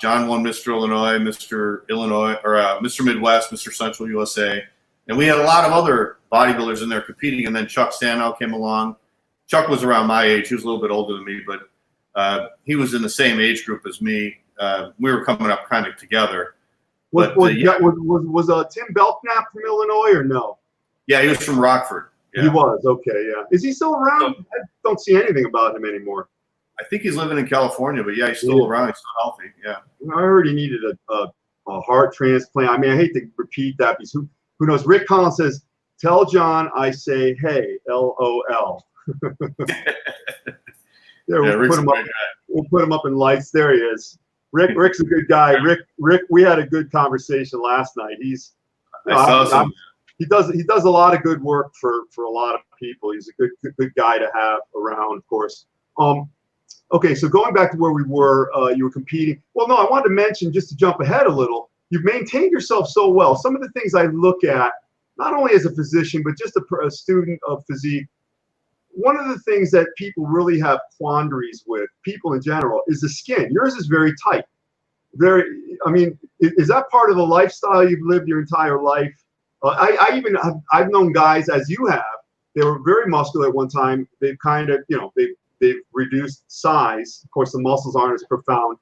John won Mr. Illinois, Mr. Illinois, or Mr. Midwest, Mr. Central USA. And we had a lot of other bodybuilders in there competing. And then Chuck Stanow came along. Chuck was around my age. He was a little bit older than me, but he was in the same age group as me. We were coming up kind of together. Was Tim Belknap from Illinois or no? Yeah, he was from Rockford. Yeah. He was, okay, yeah. Is he still around? I don't see anything about him anymore. I think he's living in California, but yeah, he's still around. He's still healthy, yeah. I heard he needed a heart transplant. I mean, I hate to repeat that because who knows? Rick Collins says, tell John I say, hey, LOL. We'll put him up in lights. There he is. Rick's a good guy. Rick, we had a good conversation last night. He's he does a lot of good work for a lot of people. He's a good guy to have around, of course. Okay, so going back to where we were, you were competing. Well, no, I wanted to mention, just to jump ahead a little, you've maintained yourself so well. Some of the things I look at not only as a physician, but just a student of physique, one of the things that people really have quandaries with, people in general, is the skin. Yours is very tight. I mean, is that part of the lifestyle you've lived your entire life? I've known guys, as you have, they were very muscular at one time. They've kind of, they've reduced size. Of course, the muscles aren't as profound,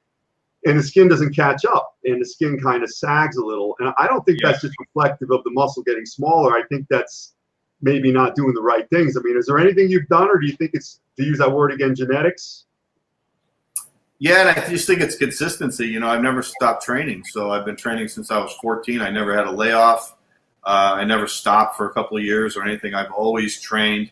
and the skin doesn't catch up, and the skin kind of sags a little. And I don't think that's just reflective of the muscle getting smaller. I think that's maybe not doing the right things. I mean, is there anything you've done, or do you think it's, to use that word again, genetics? Yeah, and I just think it's consistency. I've never stopped training. So I've been training since I was 14. I never had a layoff. I never stopped for a couple of years or anything. I've always trained.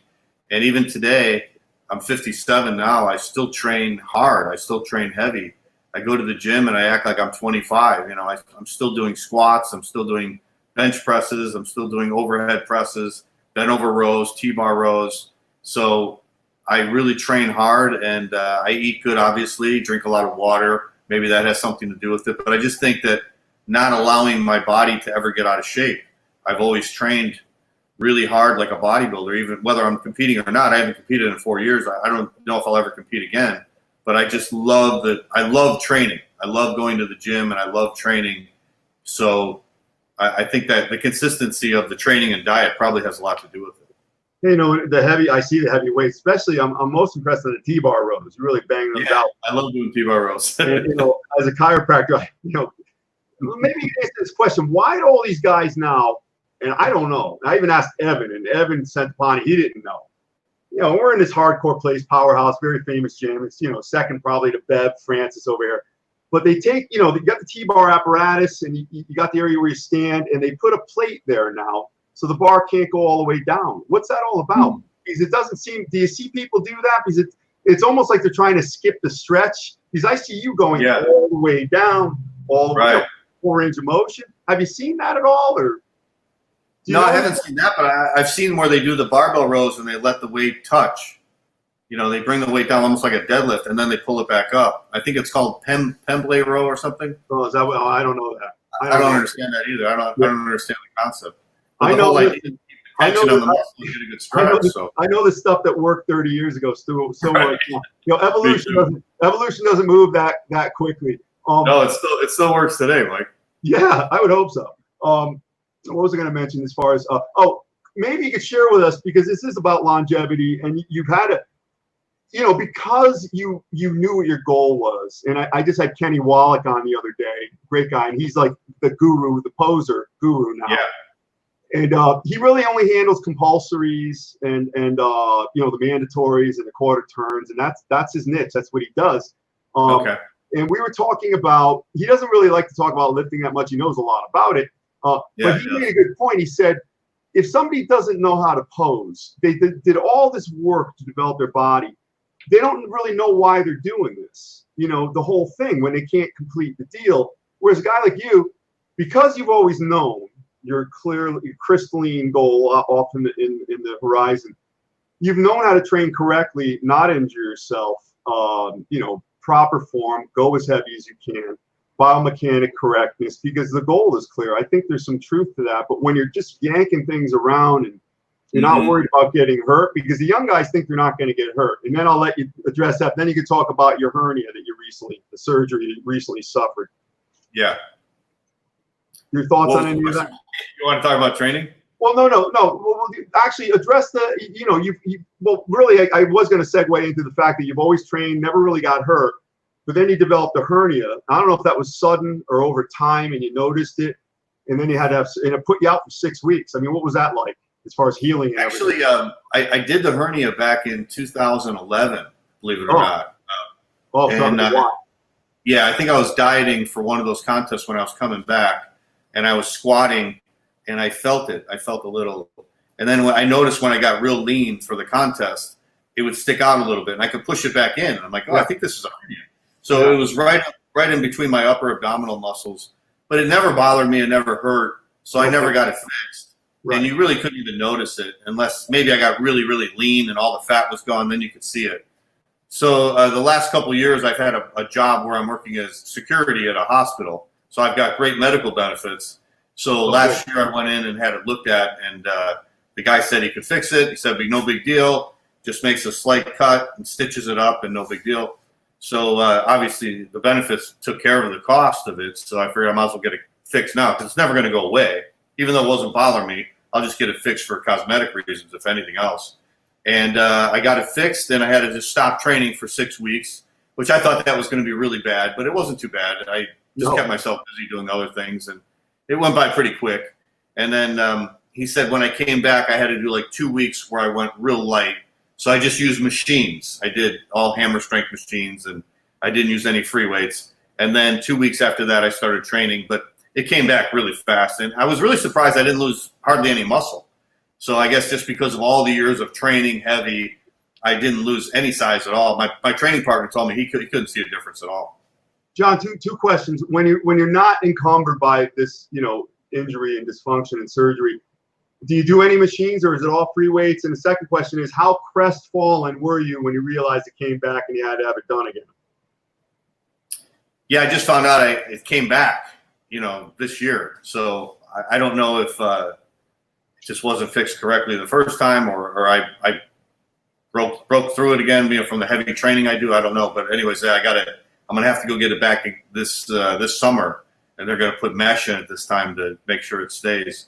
And even today, I'm 57 now. I still train hard. I still train heavy. I go to the gym and I act like I'm 25. I'm still doing squats. I'm still doing bench presses. I'm still doing overhead presses, bent over rows, T-bar rows. So I really train hard, and I eat good, obviously, drink a lot of water. Maybe that has something to do with it. But I just think that not allowing my body to ever get out of shape. I've always trained really hard like a bodybuilder, even whether I'm competing or not. I haven't competed in 4 years. I don't know if I'll ever compete again. But I just love I love training. I love going to the gym, and I love training. So I think that the consistency of the training and diet probably has a lot to do with it. I see the heavy weights, especially I'm most impressed with the T-bar rows. You really bang those out. I love doing T-bar rows. And, as a chiropractor, maybe you answer this question: why do all these guys now? And I don't know. I even asked Evan, and Evan sent upon it. He didn't know. We're in this hardcore place, Powerhouse, very famous gym. It's second probably to Bev Francis over here. But they take, they got the T-bar apparatus, and you got the area where you stand, and they put a plate there now, so the bar can't go all the way down. What's that all about? Because it doesn't seem. Do you see people do that? Because it's almost like they're trying to skip the stretch. Because I see you going all the way down, all the way up, full range of motion. Have you seen that at all, or? No, I haven't seen that, but I've seen where they do the barbell rows and they let the weight touch. They bring the weight down almost like a deadlift, and then they pull it back up. I think it's called Pemblay row or something. Oh, is that what? Oh, I don't know that. I don't understand that either. I don't understand the concept. But I know. I know on the muscle to get a good stretch. I know the stuff that worked 30 years ago still works. Evolution doesn't move that quickly. No, it still works today, Mike. Yeah, I would hope so. What was I going to mention as far as maybe you could share with us, because this is about longevity, and you've had because you knew what your goal was. And I just had Kenny Wallach on the other day, great guy, and he's like the guru, the poser guru now. Yeah. And he really only handles compulsories and the mandatories and the quarter turns, and that's his niche. That's what he does. Okay. And we were talking about, he doesn't really like to talk about lifting that much. He knows a lot about it. But he made a good point. He said, if somebody doesn't know how to pose, they did all this work to develop their body, they don't really know why they're doing this, the whole thing, when they can't complete the deal. Whereas a guy like you, because you've always known your crystalline goal off in the horizon, you've known how to train correctly, not injure yourself, proper form, go as heavy as you can, biomechanic correctness, because the goal is clear. I think there's some truth to that. But when you're just yanking things around and you're not worried about getting hurt, because the young guys think they're not going to get hurt. And then I'll let you address that. Then you can talk about your hernia that the surgery you recently suffered. Yeah. Your thoughts on any of that? You want to talk about training? Well, no. Well, actually address really, I was going to segue into the fact that you've always trained, never really got hurt. But then you developed a hernia. I don't know if that was sudden or over time, and you noticed it, and then you had to have, and it put you out for 6 weeks. I mean, what was that like as far as healing? Actually, I did the hernia back in 2011, believe it or not. Yeah, I think I was dieting for one of those contests when I was coming back, and I was squatting, and I felt it. I felt a little, and then I noticed when I got real lean for the contest, it would stick out a little bit, and I could push it back in. I'm like, I think this is a hernia. So it was right in between my upper abdominal muscles, but it never bothered me. It never hurt. So I never got it fixed. Right. And you really couldn't even notice it unless maybe I got really, really lean and all the fat was gone. Then you could see it. So the last couple of years, I've had a job where I'm working as security at a hospital. So I've got great medical benefits. So last year I went in and had it looked at, and the guy said he could fix it. He said, "Be no big deal. Just makes a slight cut and stitches it up, and no big deal." So obviously the benefits took care of the cost of it. So I figured I might as well get it fixed now because it's never going to go away. Even though it wasn't bothering me, I'll just get it fixed for cosmetic reasons, if anything else. And I got it fixed, and I had to just stop training for 6 weeks, which I thought that was going to be really bad, but it wasn't too bad. I just kept myself busy doing other things, and it went by pretty quick. And then he said when I came back, I had to do like 2 weeks where I went real light. So I just used machines. I did all hammer strength machines, and I didn't use any free weights. And then 2 weeks after that, I started training, but it came back really fast. And I was really surprised I didn't lose hardly any muscle. So I guess just because of all the years of training heavy, I didn't lose any size at all. My training partner told me he couldn't see a difference at all. John, two questions. When you're not encumbered by this, injury and dysfunction and surgery, do you do any machines or is it all free weights? And the second question is, how crestfallen were you when you realized it came back and you had to have it done again? Yeah, I just found out it came back, this year. So I don't know if it just wasn't fixed correctly the first time or I broke through it again, from the heavy training I do. I don't know. But anyways, I'm going to have to go get it back this summer, and they're going to put mesh in it this time to make sure it stays.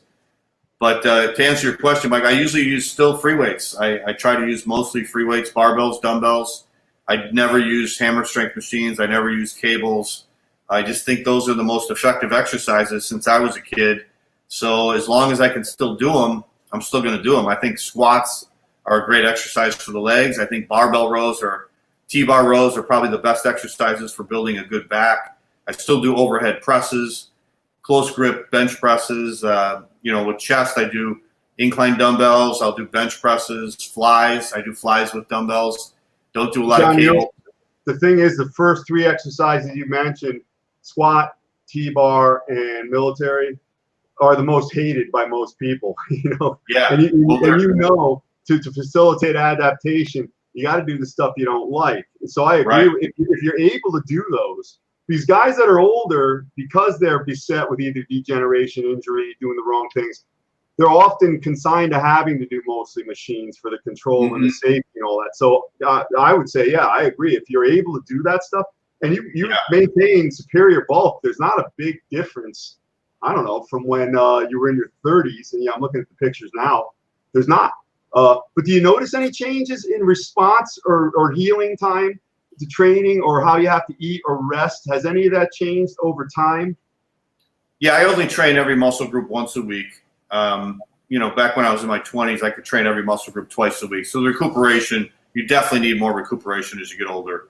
But to answer your question, Mike, I usually use still free weights. I try to use mostly free weights, barbells, dumbbells. I never use hammer strength machines. I never use cables. I just think those are the most effective exercises since I was a kid. So as long as I can still do them, I'm still going to do them. I think squats are a great exercise for the legs. I think barbell rows or T-bar rows are probably the best exercises for building a good back. I still do overhead presses, close grip bench presses. With chest, I do incline dumbbells. I'll do bench presses, flies. I do flies with dumbbells. Don't do a lot of cable. The thing is, the first three exercises you mentioned, squat, T-bar, and military, are the most hated by most people. Yeah. And to facilitate adaptation, you got to do the stuff you don't like. So I agree. Right. If you're able to do these guys that are older, because they're beset with either degeneration, injury, doing the wrong things, they're often consigned to having to do mostly machines for the control and the safety and all that. So I would say, yeah, I agree. If you're able to do that stuff and you maintain superior bulk, there's not a big difference. I don't know, from when you were in your 30s, and I'm looking at the pictures now. There's not. But do you notice any changes in response or healing time to training, or how you have to eat or rest? Has any of that changed over time? Yeah, I only train every muscle group once a week. Back when I was in my 20s, I could train every muscle group twice a week. So the recuperation, you definitely need more recuperation as you get older.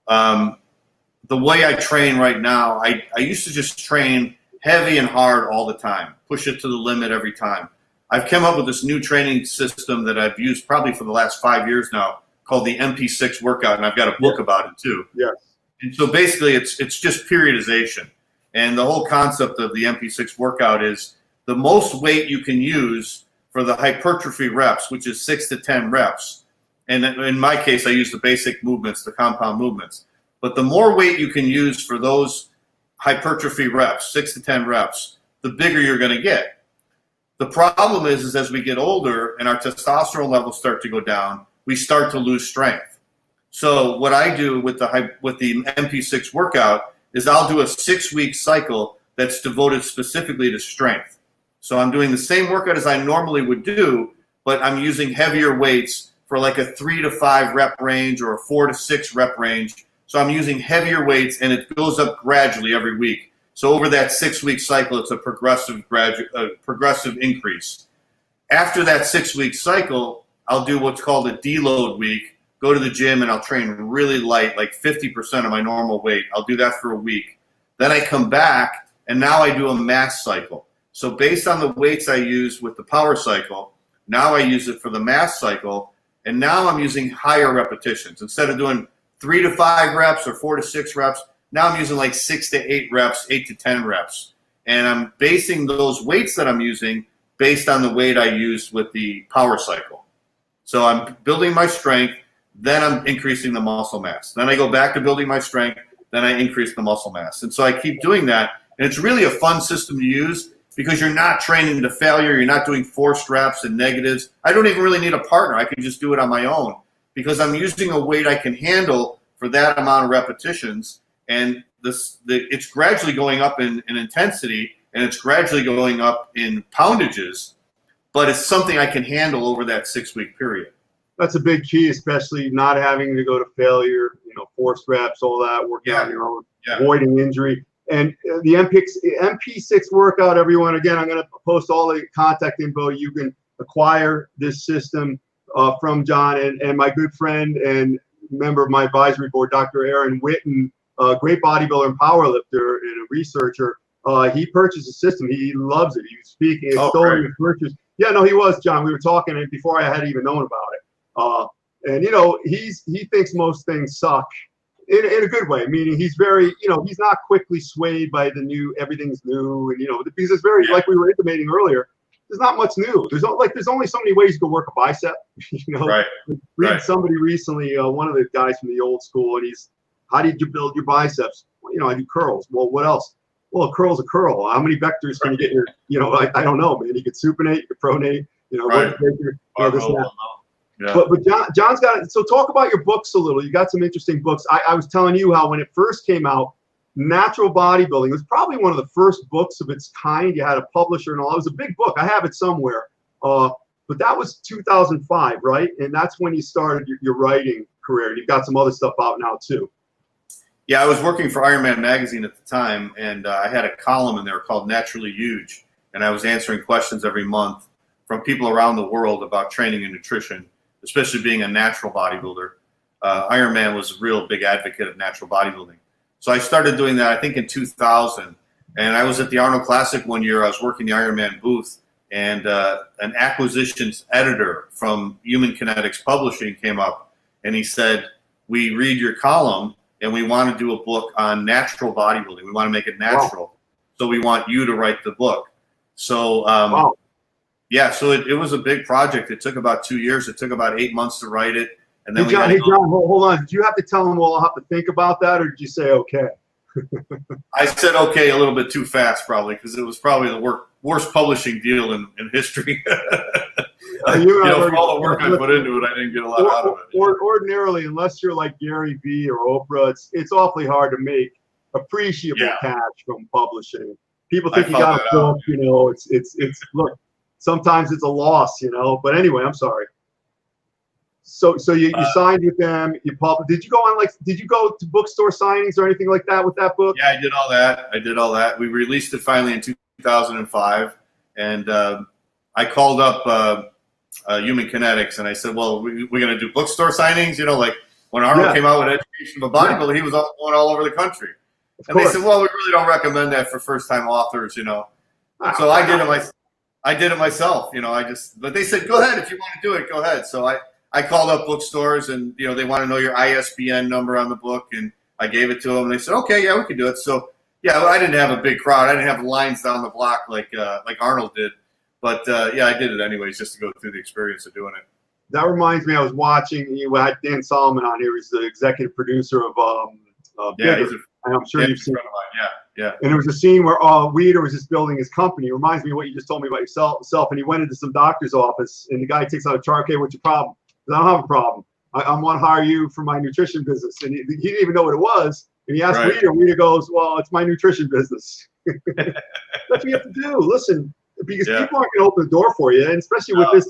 The way I train right now, I used to just train heavy and hard all the time, push it to the limit every time. I've come up with this new training system that I've used probably for the last 5 years now, called the MP6 workout, and I've got a book about it too. Yes. And so basically it's just periodization. And the whole concept of the MP6 workout is the most weight you can use for the hypertrophy reps, which is 6 to 10 reps. And in my case, I use the basic movements, the compound movements. But the more weight you can use for those hypertrophy reps, 6 to 10 reps, the bigger you're going to get. The problem is as we get older and our testosterone levels start to go down, we start to lose strength. So what I do with the MP6 workout is I'll do a 6-week cycle that's devoted specifically to strength. So I'm doing the same workout as I normally would do, but I'm using heavier weights for like a 3 to 5 rep range or a 4 to 6 rep range. So I'm using heavier weights, and it goes up gradually every week. So over that 6-week cycle, it's a progressive increase. After that 6-week cycle, I'll do what's called a deload week, go to the gym, and I'll train really light, like 50% of my normal weight. I'll do that for a week. Then I come back, and now I do a mass cycle. So based on the weights I use with the power cycle, now I use it for the mass cycle, and now I'm using higher repetitions. Instead of doing 3 to 5 reps or 4 to 6 reps, now I'm using like 6 to 8 reps, 8 to 10 reps. And I'm basing those weights that I'm using based on the weight I used with the power cycle. So I'm building my strength, then I'm increasing the muscle mass. Then I go back to building my strength, then I increase the muscle mass. And so I keep doing that. And it's really a fun system to use. because you're not training to failure. You're not doing forced reps and negatives. I don't even really need a partner. I can just do it on my own because I'm using a weight I can handle for that amount of repetitions. And it's gradually going up in intensity, and it's gradually going up in poundages, but it's something I can handle over that 6-week period. That's a big key, especially not having to go to failure, forced reps, all that, working on your own, avoiding injury. And the MP6 workout, everyone, again, I'm going to post all the contact info. You can acquire this system from John and my good friend and member of my advisory board, Dr. Aaron Witten, a great bodybuilder and powerlifter and a researcher. He purchased a system. He loves it. He was speaking. Stolen his purchase. Yeah, no, he was, John. We were talking before I had even known about it. And he thinks most things suck in a good way, meaning he's very, he's not quickly swayed by the new, everything's new, and because it's very, like we were intimating earlier, there's not much new. There's only so many ways you can work a bicep. Read somebody recently, one of the guys from the old school, and how did you build your biceps? Well, I do curls. Well, what else? Well, a curl's a curl. How many vectors can you get your, I don't know, man. You could supinate, you could pronate, But John's got it. So talk about your books a little. You got some interesting books. I was telling you how when it first came out, Natural Bodybuilding, it was probably one of the first books of its kind. You had a publisher and all. It was a big book. I have it somewhere. But that was 2005, right? And that's when you started your writing career. You've got some other stuff out now too. Yeah, I was working for Ironman magazine at the time, and I had a column in there called Naturally Huge, and I was answering questions every month from people around the world about training and nutrition, especially being a natural bodybuilder. Ironman was a real big advocate of natural bodybuilding. So I started doing that, I think, in 2000. And I was at the Arnold Classic one year. I was working the Ironman booth, and an acquisitions editor from Human Kinetics Publishing came up, and he said, "We read your column, and we want to do a book on natural bodybuilding. We want to make it natural. Wow. So we want you to write the book." So, yeah, so it was a big project. It took about 2 years. It took about 8 months to write it. And then John, hold on. Did you have to tell them, well, I'll have to think about that, or did you say okay? I said okay a little bit too fast, probably, because it was probably the worst publishing deal in history. For all the work I put into it, I didn't get a lot out of it. Ordinarily, unless you're like Gary Vee or Oprah, it's awfully hard to make appreciable cash from publishing. People think you got a book, it's look, sometimes it's a loss, but anyway, I'm sorry. So you signed with them, did you go to bookstore signings or anything like that with that book? Yeah, I did all that. We released it finally in 2005, and I called up Human Kinetics, and I said, well, we're going to do bookstore signings, like when Arnold came out with Education of a Bodybuilder, he was going all over the country. And they said, well, we really don't recommend that for first-time authors, So I did it myself, but they said, go ahead, if you want to do it, go ahead. So I called up bookstores, and they want to know your ISBN number on the book, and I gave it to them, and they said, okay, yeah, we can do it. So yeah, I didn't have a big crowd. I didn't have lines down the block like Arnold did, but yeah, I did it anyways just to go through the experience of doing it. That reminds me, I was watching. You had Dan Solomon on here. He's the executive producer of I'm sure you've seen. Yeah. And there was a scene where Weeder was just building his company. It reminds me of what you just told me about yourself. And he went into some doctor's office, and the guy takes out a chart. Okay, what's your problem? I don't have a problem. I want to hire you for my nutrition business. And he didn't even know what it was. And he asked Weeder. Weeder goes, well, it's my nutrition business. That's what you have to do. Listen, because people aren't going to open the door for you. And especially with this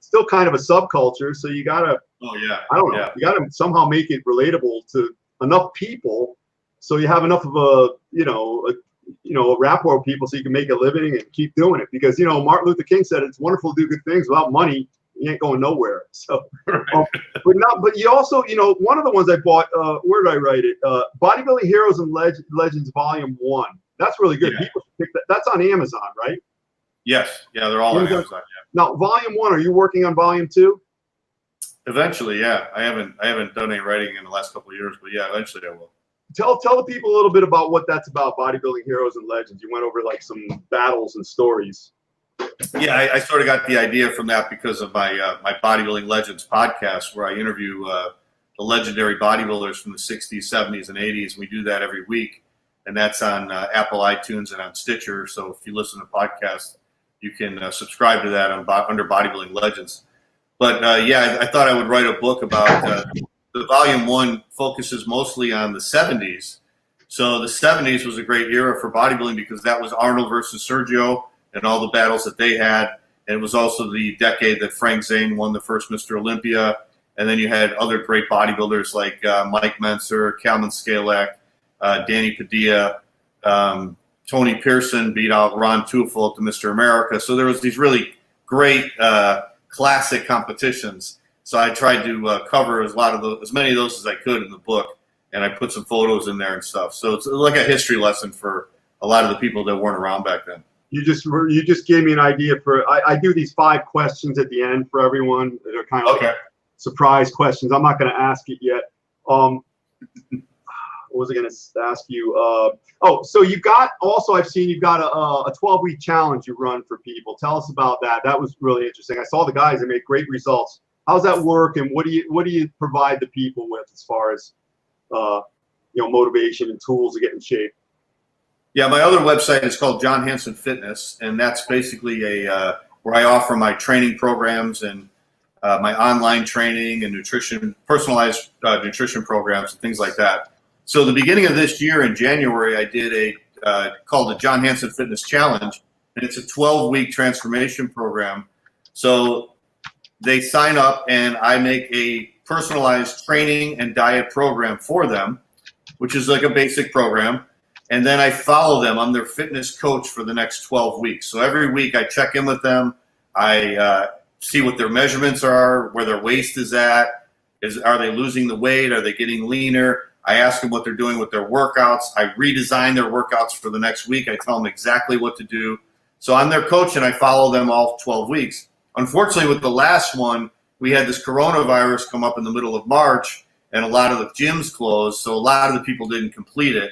still kind of a subculture. So you got to, I don't know, you got to somehow make it relatable to enough people. So you have enough of a rapport with people so you can make a living and keep doing it. Because, Martin Luther King said it's wonderful to do good things. Without money, you ain't going nowhere. So, but you also, one of the ones I bought, where did I write it? Bodybuilding Heroes and Legends Volume 1. That's really good. Yeah. People should pick that. That's on Amazon, right? Yes. Yeah, they're all on Amazon. Yeah. Now, Volume 1, are you working on Volume 2? Eventually, yeah. I haven't done any writing in the last couple of years, but yeah, eventually I will. Tell the people a little bit about what that's about, Bodybuilding Heroes and Legends. You went over like some battles and stories. Yeah, I sort of got the idea from that because of my Bodybuilding Legends podcast, where I interview the legendary bodybuilders from the 60s, 70s, and 80s. We do that every week. and that's on Apple iTunes and on Stitcher. So if you listen to podcasts, you can subscribe to that under Bodybuilding Legends. But I thought I would write a book about the volume 1 focuses mostly on the 70s. So the 70s was a great era for bodybuilding because that was Arnold versus Sergio and all the battles that they had. And it was also the decade that Frank Zane won the first Mr. Olympia. And then you had other great bodybuilders like Mike Menser, Calvin Skalak, Danny Padilla, Tony Pearson beat out Ron Tufel to Mr. America. So there was these really great classic competitions. So I tried to cover as many of those as I could in the book, and I put some photos in there and stuff. So it's like a history lesson for a lot of the people that weren't around back then. You just gave me an idea for. I do these 5 questions at the end for everyone that are kind of like surprise questions. I'm not going to ask it yet. What was I going to ask you? So you've got also, I've seen you've got a 12-week challenge you run for people. Tell us about that. That was really interesting. I saw the guys that made great results. How's that work, and what do you provide the people with as far as motivation and tools to get in shape? Yeah, my other website is called John Hansen Fitness, and that's basically where I offer my training programs and my online training and nutrition, personalized nutrition programs and things like that. So the beginning of this year in January, I did called the John Hansen Fitness Challenge, and it's a 12-week transformation program. So they sign up, and I make a personalized training and diet program for them, which is like a basic program. And then I follow them. I'm their fitness coach for the next 12 weeks. So every week I check in with them. I see what their measurements are, where their waist is at. Are they losing the weight? Are they getting leaner? I ask them what they're doing with their workouts. I redesign their workouts for the next week. I tell them exactly what to do. So I'm their coach, and I follow them all 12 weeks. Unfortunately, with the last one, we had this coronavirus come up in the middle of March, and a lot of the gyms closed, so a lot of the people didn't complete it.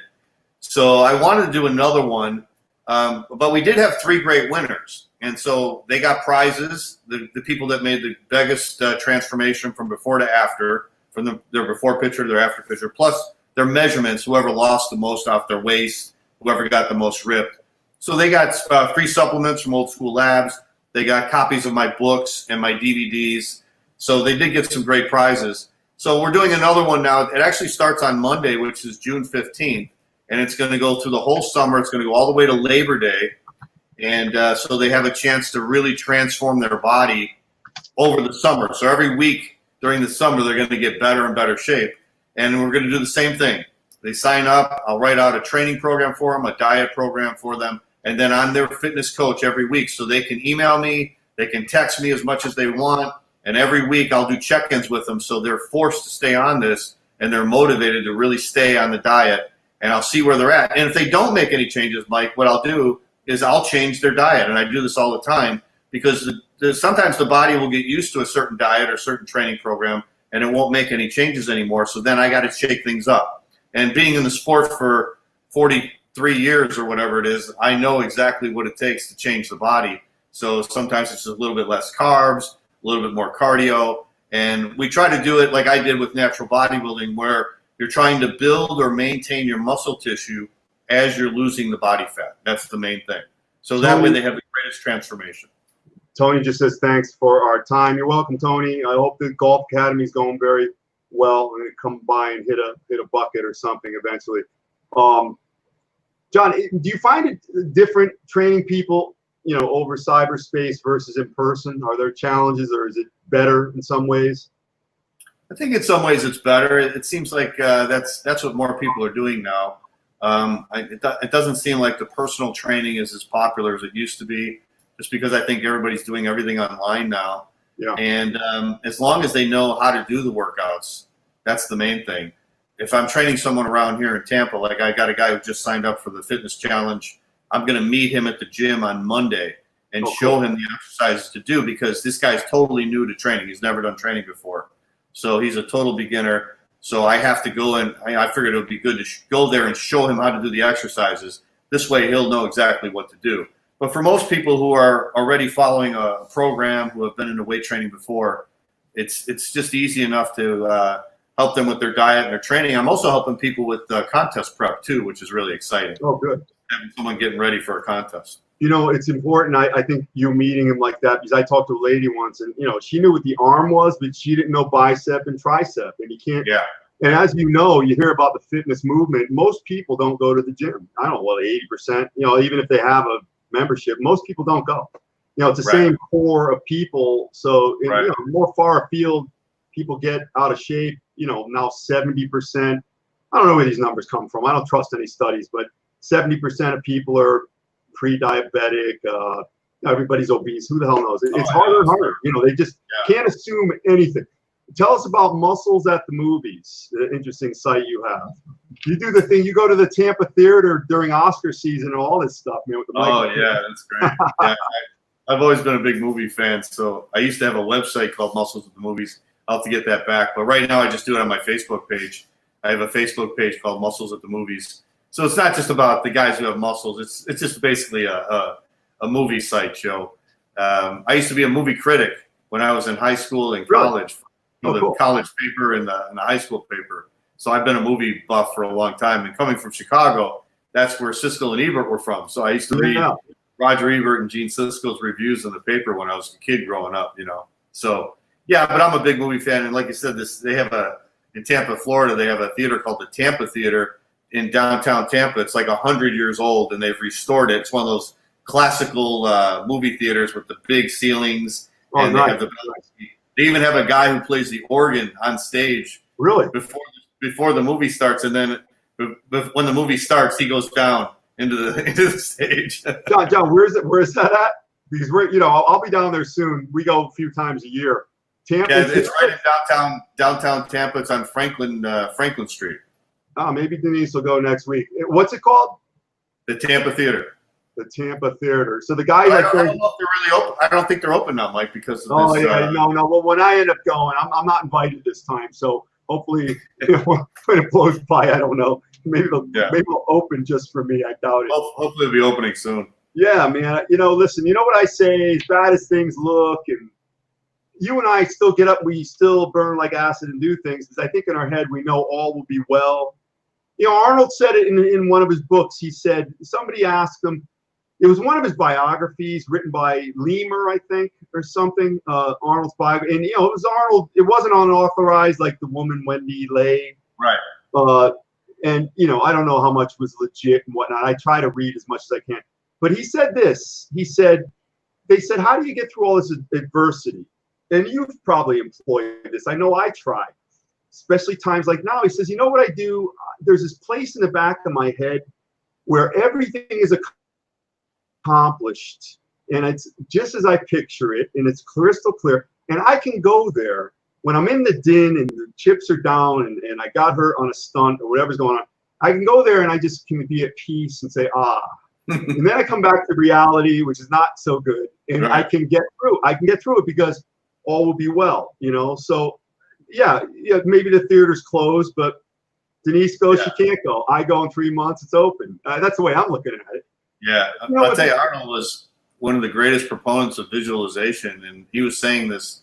So I wanted to do another one, but we did have 3 great winners. And so they got prizes, the people that made the biggest transformation from before to after, from their before picture to their after picture, plus their measurements, whoever lost the most off their waist, whoever got the most ripped. So they got free supplements from Old School Labs. They got copies of my books and my DVDs. So they did get some great prizes. So we're doing another one now. It actually starts on Monday, which is June 15th. And it's going to go through the whole summer. It's going to go all the way to Labor Day. And so they have a chance to really transform their body over the summer. So every week during the summer, they're going to get better and better shape. And we're going to do the same thing. They sign up. I'll write out a training program for them, a diet program for them. And then I'm their fitness coach every week. So they can email me. They can text me as much as they want. And every week I'll do check-ins with them. So they're forced to stay on this, and they're motivated to really stay on the diet. And I'll see where they're at. And if they don't make any changes, Mike, what I'll do is I'll change their diet. And I do this all the time because sometimes the body will get used to a certain diet or certain training program, and it won't make any changes anymore. So then I got to shake things up. And being in the sport for 43 years or whatever it is, I know exactly what it takes to change the body. So sometimes it's just a little bit less carbs, a little bit more cardio. And we try to do it like I did with natural bodybuilding, where you're trying to build or maintain your muscle tissue as you're losing the body fat. That's the main thing. So that way they have the greatest transformation. Tony just says thanks for our time. You're welcome, Tony. I hope the Golf Academy is going very well. I'm going to come by and hit a bucket or something eventually. John, do you find it different training people, over cyberspace versus in person? Are there challenges, or is it better in some ways? I think in some ways it's better. It seems like that's what more people are doing now. It doesn't seem like the personal training is as popular as it used to be, just because I think everybody's doing everything online now. Yeah. And as long as they know how to do the workouts, that's the main thing. If I'm training someone around here in Tampa, like I got a guy who just signed up for the fitness challenge, I'm going to meet him at the gym on Monday and show him the exercises to do, because this guy's totally new to training. He's never done training before. So he's a total beginner. So I have to go and I figured it would be good to go there and show him how to do the exercises. This way he'll know exactly what to do. But for most people who are already following a program, who have been into weight training before, it's just easy enough to help them with their diet and their training. I'm also helping people with contest prep too, which is really exciting. Oh, good. Having someone getting ready for a contest. You know, it's important. I think you meeting him like that, because I talked to a lady once, and you know, she knew what the arm was, but she didn't know bicep and tricep, and you can't. Yeah. And as you know, you hear about the fitness movement. Most people don't go to the gym. I don't know, well, 80%. You know, even if they have a membership, most people don't go. You know, it's the same core of people. So, you know, more far afield, people get out of shape. You know, now 70%. I don't know where these numbers come from. I don't trust any studies, but 70% of people are pre-diabetic. Everybody's obese. Who the hell knows? It's harder and harder. You know, they just can't assume anything. Tell us about Muscles at the Movies, the interesting site you have. You do the thing. You go to the Tampa Theater during Oscar season and all this stuff, man. With the yeah, that's great. Yeah, I've always been a big movie fan, so I used to have a website called Muscles at the Movies. I'll have to get that back. But right now I just do it on my Facebook page. I have a Facebook page called Muscles at the Movies. So it's not just about the guys who have muscles. It's just basically a movie site show. I used to be a movie critic when I was in high school and college. The college paper and the high school paper. So I've been a movie buff for a long time. And coming from Chicago, that's where Siskel and Ebert were from. So I used to read Roger Ebert and Gene Siskel's reviews in the paper when I was a kid growing up, you know. So, yeah, but I'm a big movie fan. And like you said, they have in Tampa, Florida, they have a theater called the Tampa Theater in downtown Tampa. It's like 100 years old, and they've restored it. It's one of those classical movie theaters with the big ceilings. Oh, and nice. They even have a guy who plays the organ on stage. Really? Before the movie starts, and then when the movie starts, he goes down into the stage. John, where's that at? Because I'll be down there soon. We go a few times a year. Tampa. Yeah, it's right in downtown Tampa. It's on Franklin Street. Oh, maybe Denise will go next week. What's it called? The Tampa Theater. The Tampa Theater. So the guys, I don't know if they're really open. I don't think they're open now, Mike, because of this. No. Well, when I end up going, I'm not invited this time. So hopefully, when it blows by, I don't know. Maybe they'll open just for me. I doubt it. Hopefully, it'll be opening soon. Yeah, man. Listen. You know what I say? As bad as things look, and you and I still get up. We still burn like acid and do things, because I think in our head we know all will be well. You know, Arnold said it in one of his books. He said, somebody asked him. It was one of his biographies written by Lemur, I think, or something. Arnold's biography, and it was Arnold. It wasn't unauthorized like the woman Wendy Lay. Right. And I don't know how much was legit and whatnot. I try to read as much as I can. But he said this. They said, how do you get through all this adversity? And you've probably employed this. I know I try, especially times like now. He says, you know what I do? There's this place in the back of my head where everything is accomplished, and it's just as I picture it, and it's crystal clear, and I can go there when I'm in the din and the chips are down and I got hurt on a stunt or whatever's going on. I can go there and I just can be at peace and say, and then I come back to reality, which is not so good, and I can get through it because all will be well, so yeah, maybe the theater's closed, but Denise goes, she can't go. I go in 3 months, it's open. That's the way I'm looking at it. Yeah, I'll tell you, Arnold was one of the greatest proponents of visualization, and he was saying this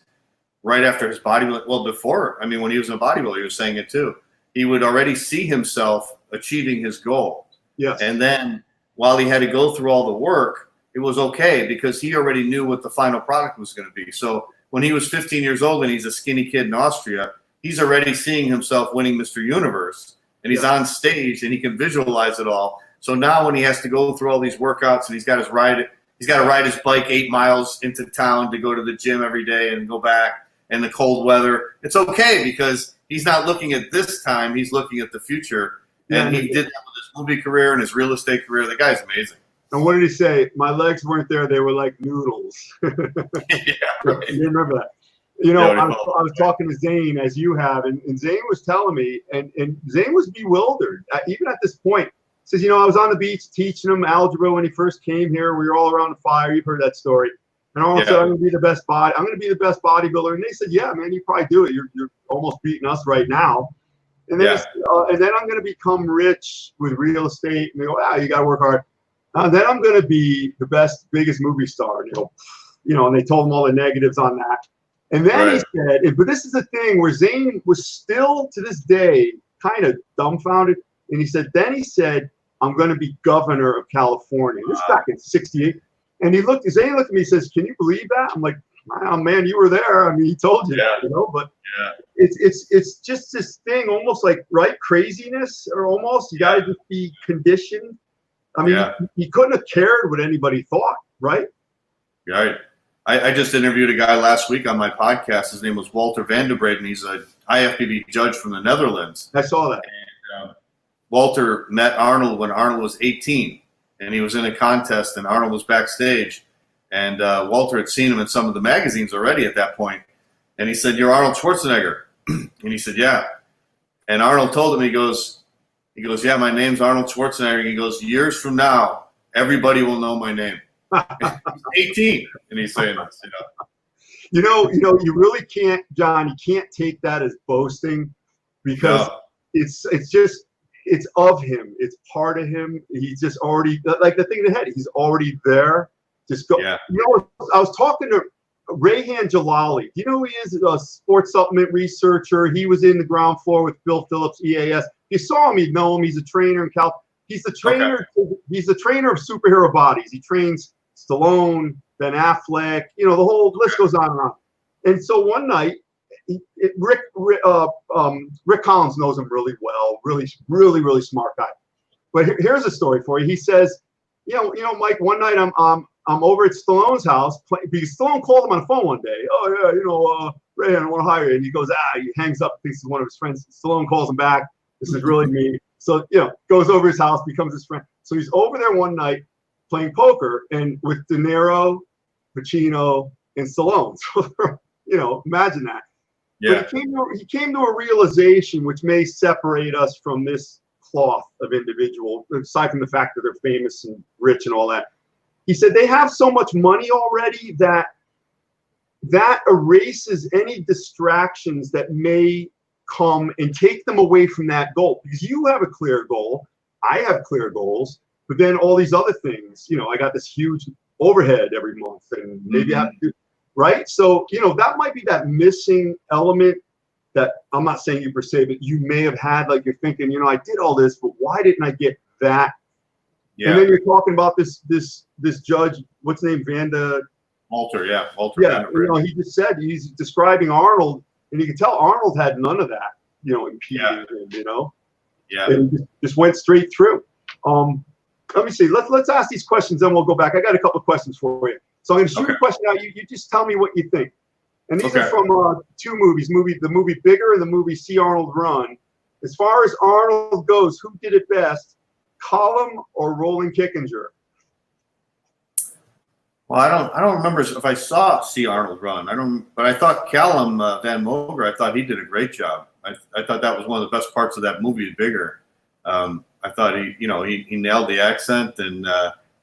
right after his bodybuilding. Well, before, when he was a bodybuilder, he was saying it too. He would already see himself achieving his goal. Yes. And then while he had to go through all the work, it was okay because he already knew what the final product was going to be. So when he was 15 years old and he's a skinny kid in Austria, he's already seeing himself winning Mr. Universe, and he's on stage and he can visualize it all. So now when he has to go through all these workouts and he's got to ride his bike 8 miles into town to go to the gym every day and go back in the cold weather, it's okay because he's not looking at this time, he's looking at the future. And he did that with his movie career and his real estate career. The guy's amazing. And what did he say? My legs weren't there, they were like noodles. Yeah, right. You remember that? I was talking to Zane, as you have, and Zane was telling me, and Zane was bewildered, even at this point. He says, I was on the beach teaching him algebra when he first came here. We were all around the fire. You've heard that story. And all of a sudden, I'm going to be the best bodybuilder. And they said, yeah, man, you probably do it. You're almost beating us right now. And then, and then I'm going to become rich with real estate. And they go, you got to work hard. Then I'm going to be the biggest movie star. And and they told him all the negatives on that. And then he said, but this is the thing where Zane was still to this day kind of dumbfounded. And he said, I'm going to be governor of California. This back in '68. And Zane looked at me and says, can you believe that? I'm like, oh, man, you were there. I mean, he told you, you know, but it's just this thing, almost like, right, craziness, or almost, you got to just be conditioned. I mean, he couldn't have cared what anybody thought, right? Right. I just interviewed a guy last week on my podcast. His name was Walter Vandenbreden, and he's an IFBB judge from the Netherlands. I saw that. And, Walter met Arnold when Arnold was 18, and he was in a contest, and Arnold was backstage. And Walter had seen him in some of the magazines already at that point. And he said, "You're Arnold Schwarzenegger." And he said, "Yeah." And Arnold told him, he goes, "Yeah, my name's Arnold Schwarzenegger." He goes, "Years from now, everybody will know my name." He's 18, and he's saying this, you know, you really can't, John, you can't take that as boasting, because it's of him. It's part of him. He's just already, like the thing in the head, he's already there. Just go. Yeah. You know, I was talking to Rayhan Jalali. Do you know who he is? A sports supplement researcher. He was in the ground floor with Bill Phillips, EAS. If you saw him, you'd know him. He's a trainer in Cal. He's the trainer. Okay. He's the trainer of superhero bodies. He trains Stallone, Ben Affleck. You know, the whole list goes on and on. And so one night, Rick Collins knows him really well. Really smart guy. But here's a story for you. He says, you know, Mike. One night I'm over at Stallone's house because Stallone called him on the phone one day. "Oh yeah, you know, Ray, I want to hire you." And he goes, he hangs up, thinks it's one of his friends. Stallone calls him back. "This is really me." So, you know, goes over his house, becomes his friend. So he's over there one night playing poker, and with De Niro, Pacino, and Stallone. So, you know, imagine that. Yeah. But he came to a realization which may separate us from this cloth of individual, aside from the fact that they're famous and rich and all that. He said they have so much money already that erases any distractions that may come and take them away from that goal. Because you have a clear goal, I have clear goals, but then all these other things, you know, I got this huge overhead every month, and maybe I have to do, right? So, you know, that might be that missing element that I'm not saying you per se, but you may have had, like, you're thinking, you know, I did all this, but why didn't I get that? Yeah. And then you're talking about this judge, what's his name, Walter, Walter. Yeah, you know, he just said, he's describing Arnold, and you can tell Arnold had none of that, you know, impeding him, you know. Yeah. And he just went straight through. Let me see. Let's ask these questions, then we'll go back. I got a couple of questions for you. So I'm going to shoot a question out. You just tell me what you think. And these are from two movies. The movie Bigger and the movie See Arnold Run. As far as Arnold goes, who did it best, Callum or Roland Kickinger? Well, I don't remember if I saw See Arnold Run. But I thought Callum Van Moger, I thought he did a great job. I thought that was one of the best parts of that movie, Bigger. I thought he nailed the accent, and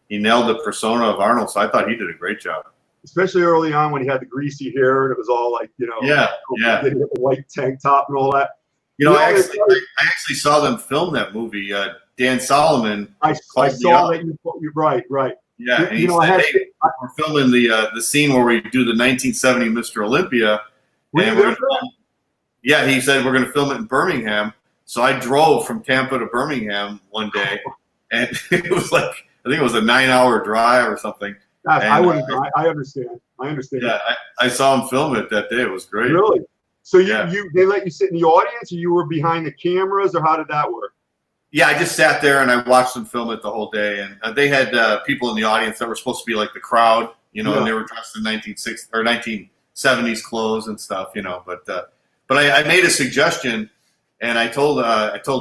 he nailed the persona of Arnold. So I thought he did a great job. Especially early on when he had the greasy hair and it was all like, you know, the white tank top and all that. You know, I actually saw them film that movie. Dan Solomon. I saw that. You're right. Yeah, and he said, "Hey, we're filming the scene where we do the 1970 Mr. Olympia." Yeah, he said we're going to film it in Birmingham. So I drove from Tampa to Birmingham one day, and it was like, I think it was a 9-hour drive or something. I wouldn't drive. I understand. Yeah, I saw him film it that day. It was great. Really? So they let you sit in the audience, or you were behind the cameras, or how did that work? Yeah, I just sat there and I watched them film it the whole day. And they had people in the audience that were supposed to be like the crowd, you know, and they were dressed in 1960s or 1970s clothes and stuff, you know. But I made a suggestion, and I told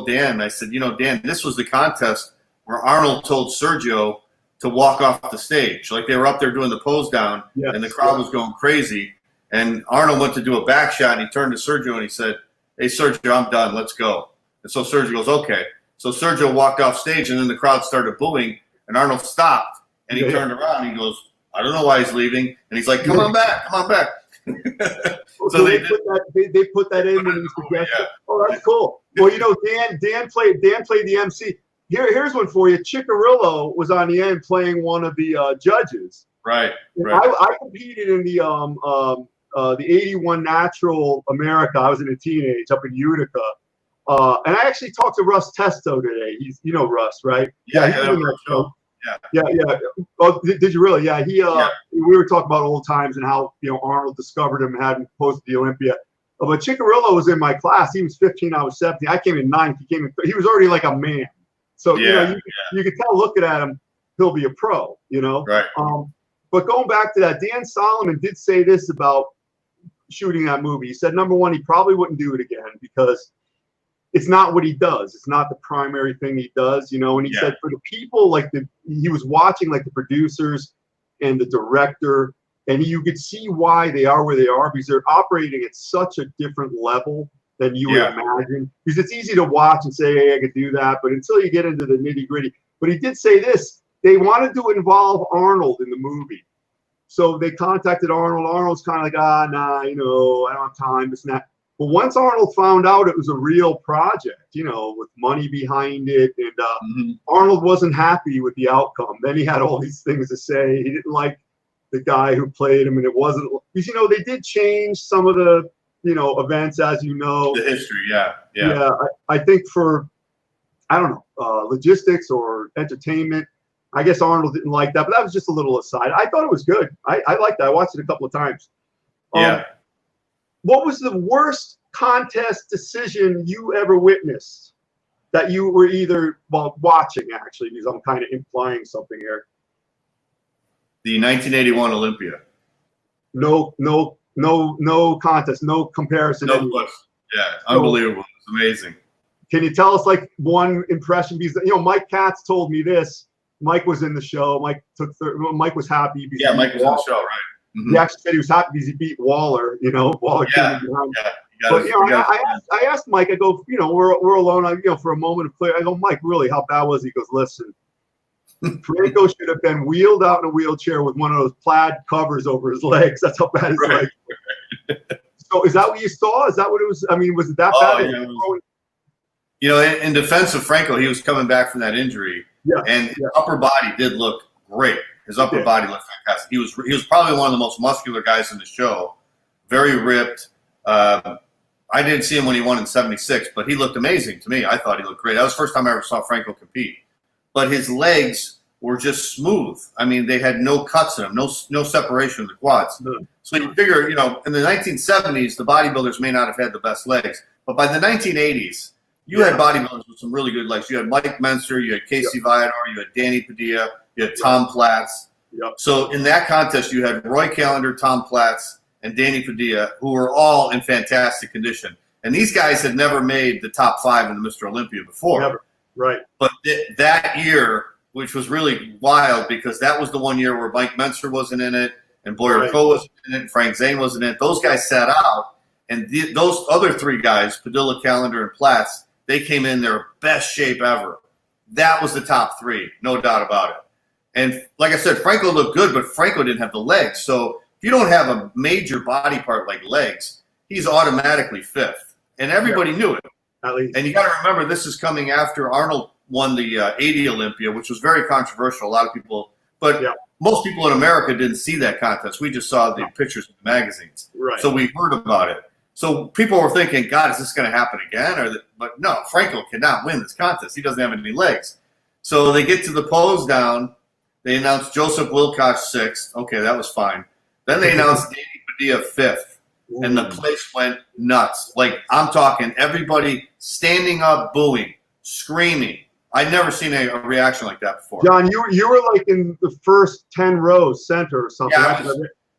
Dan, I said, you know, Dan, this was the contest where Arnold told Sergio to walk off the stage. Like, they were up there doing the pose down, and the crowd was going crazy. And Arnold went to do a back shot, and he turned to Sergio and he said, "Hey, Sergio, I'm done. Let's go." And so Sergio goes, "Okay." So Sergio walked off stage, and then the crowd started booing, and Arnold stopped, and he turned around, and he goes, "I don't know why he's leaving." And he's like, come on back. So they put that in when he suggested. Yeah. Oh, that's cool. Well, you know, Dan played the MC. Here's one for you. Chickarillo was on the end playing one of the judges. Right. I competed in the the 81 Natural America. I was in a teenage up in Utica. And I actually talked to Russ Testo today. He's, you know, Russ, right? Yeah, he was in that show. Yeah. Yeah. Oh, did you really? Yeah. We were talking about old times and how, you know, Arnold discovered him and had him posted the Olympia. But Ciccarello was in my class. He was 15. I was 17. I came in 9th. He was already like a man. So, you know, you could tell looking at him, he'll be a pro, you know? Right. But going back to that, Dan Solomon did say this about shooting that movie. He said, number one, he probably wouldn't do it again because it's not what he does. It's not the primary thing he does, you know. And he said for the people, like he was watching like the producers and the director, and you could see why they are where they are because they're operating at such a different level than you would imagine. Because it's easy to watch and say, hey, I could do that, but until you get into the nitty gritty. But he did say this: they wanted to involve Arnold in the movie. So they contacted Arnold. Arnold's kind of like, nah, you know, I don't have time, this and that. But once Arnold found out it was a real project, you know, with money behind it, and Arnold wasn't happy with the outcome. Then he had all these things to say. He didn't like the guy who played him, and it wasn't because, you know, they did change some of the, you know, events, as you know. The history, yeah. I think for, I don't know, logistics or entertainment, I guess Arnold didn't like that, but that was just a little aside. I thought it was good. I liked that. I watched it a couple of times. What was the worst contest decision you ever witnessed that you were either watching, actually, because I'm kind of implying something here? The 1981 Olympia. No contest, no comparison. No plus. Yeah, unbelievable. It's amazing. Can you tell us like one impression? Because, you know, Mike Katz told me this. Mike was in the show. Mike was happy. Yeah, Mike was in the show, right? He actually said he was happy because he beat Waller. You know, Waller came in behind. But you know, I asked Mike. I go, you know, we're alone. You know, for a moment of clarity, I go, Mike, really, how bad was he? He goes, listen, Franco should have been wheeled out in a wheelchair with one of those plaid covers over his legs. That's how bad his legs were. So, is that what you saw? Is that what it was? I mean, was it that bad? Yeah. You know, in defense of Franco, he was coming back from that injury, and his upper body did look great. His upper body looked fantastic. He was probably one of the most muscular guys in the show. Very ripped. I didn't see him when he won in '76, but he looked amazing to me. I thought he looked great. That was the first time I ever saw Franco compete. But his legs were just smooth. I mean, they had no cuts in them, no separation of the quads. So you figure, you know, in the 1970s, the bodybuilders may not have had the best legs, but by the 1980s, you had bodybuilders with some really good legs. You had Mike Menser, you had Casey Viador, you had Danny Padilla, you had Tom Platz. So in that contest, you had Roy Callender, Tom Platz, and Danny Padilla, who were all in fantastic condition. And these guys had never made the top 5 in the Mr. Olympia before. Never. Right. But that year, which was really wild because that was the one year where Mike Menser wasn't in it, and Boyer Coe wasn't in it, and Frank Zane wasn't in it. Those guys sat out, and those other 3 guys, Padilla, Callender, and Platz, they came in their best shape ever. That was the top 3, no doubt about it. And like I said, Franco looked good, but Franco didn't have the legs. So if you don't have a major body part like legs, he's automatically 5th. And everybody knew it. At least. And you got to remember, this is coming after Arnold won the 80 Olympia, which was very controversial. A lot of people, but most people in America didn't see that contest. We just saw the pictures in the magazines. Right. So we heard about it. So people were thinking, God, is this going to happen again? But no, Franco cannot win this contest. He doesn't have any legs. So they get to the pose down. They announced Joseph Wilcox 6th. Okay, that was fine. Then they announced Danny Padilla 5th. And the place went nuts. Like, I'm talking everybody standing up, booing, screaming. I'd never seen a reaction like that before. John, you were like in the first 10 rows center or something.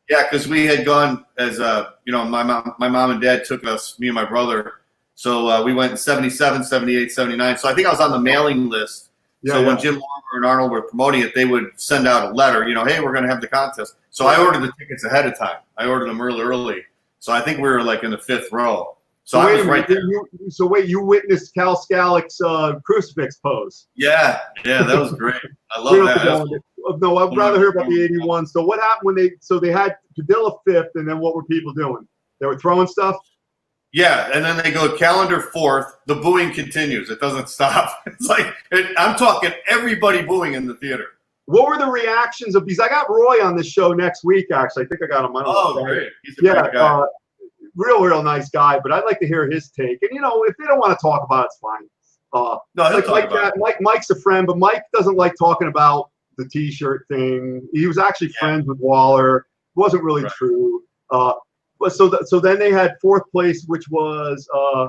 Yeah, because we had gone as you know, my mom and dad took us, me and my brother. So we went in 77, 78, 79. So I think I was on the mailing list. When Jim Lorimer and Arnold were promoting it, they would send out a letter, you know, hey, we're going to have the contest. So I ordered the tickets ahead of time. I ordered them really early. So I think we were like in the 5th row. So I was right there. You witnessed Cal Scalic's crucifix pose. Yeah, that was great. I love that. No, I'd rather hear about the 81. So what happened when they had Padilla 5th, and then what were people doing? They were throwing stuff? Yeah, and then they go Callender 4th. The booing continues. It doesn't stop. It's like, I'm talking everybody booing in the theater. what were the reactions of these? I got Roy on the show next week, actually. I think I got him on. Oh, great. He's a great guy. Real nice guy, but I'd like to hear his take. And, you know, if they don't want to talk about it, it's fine. No, Mike's a friend, but Mike doesn't like talking about the T-shirt thing. He was actually friends with Waller. It wasn't really true. But so then they had fourth place, which was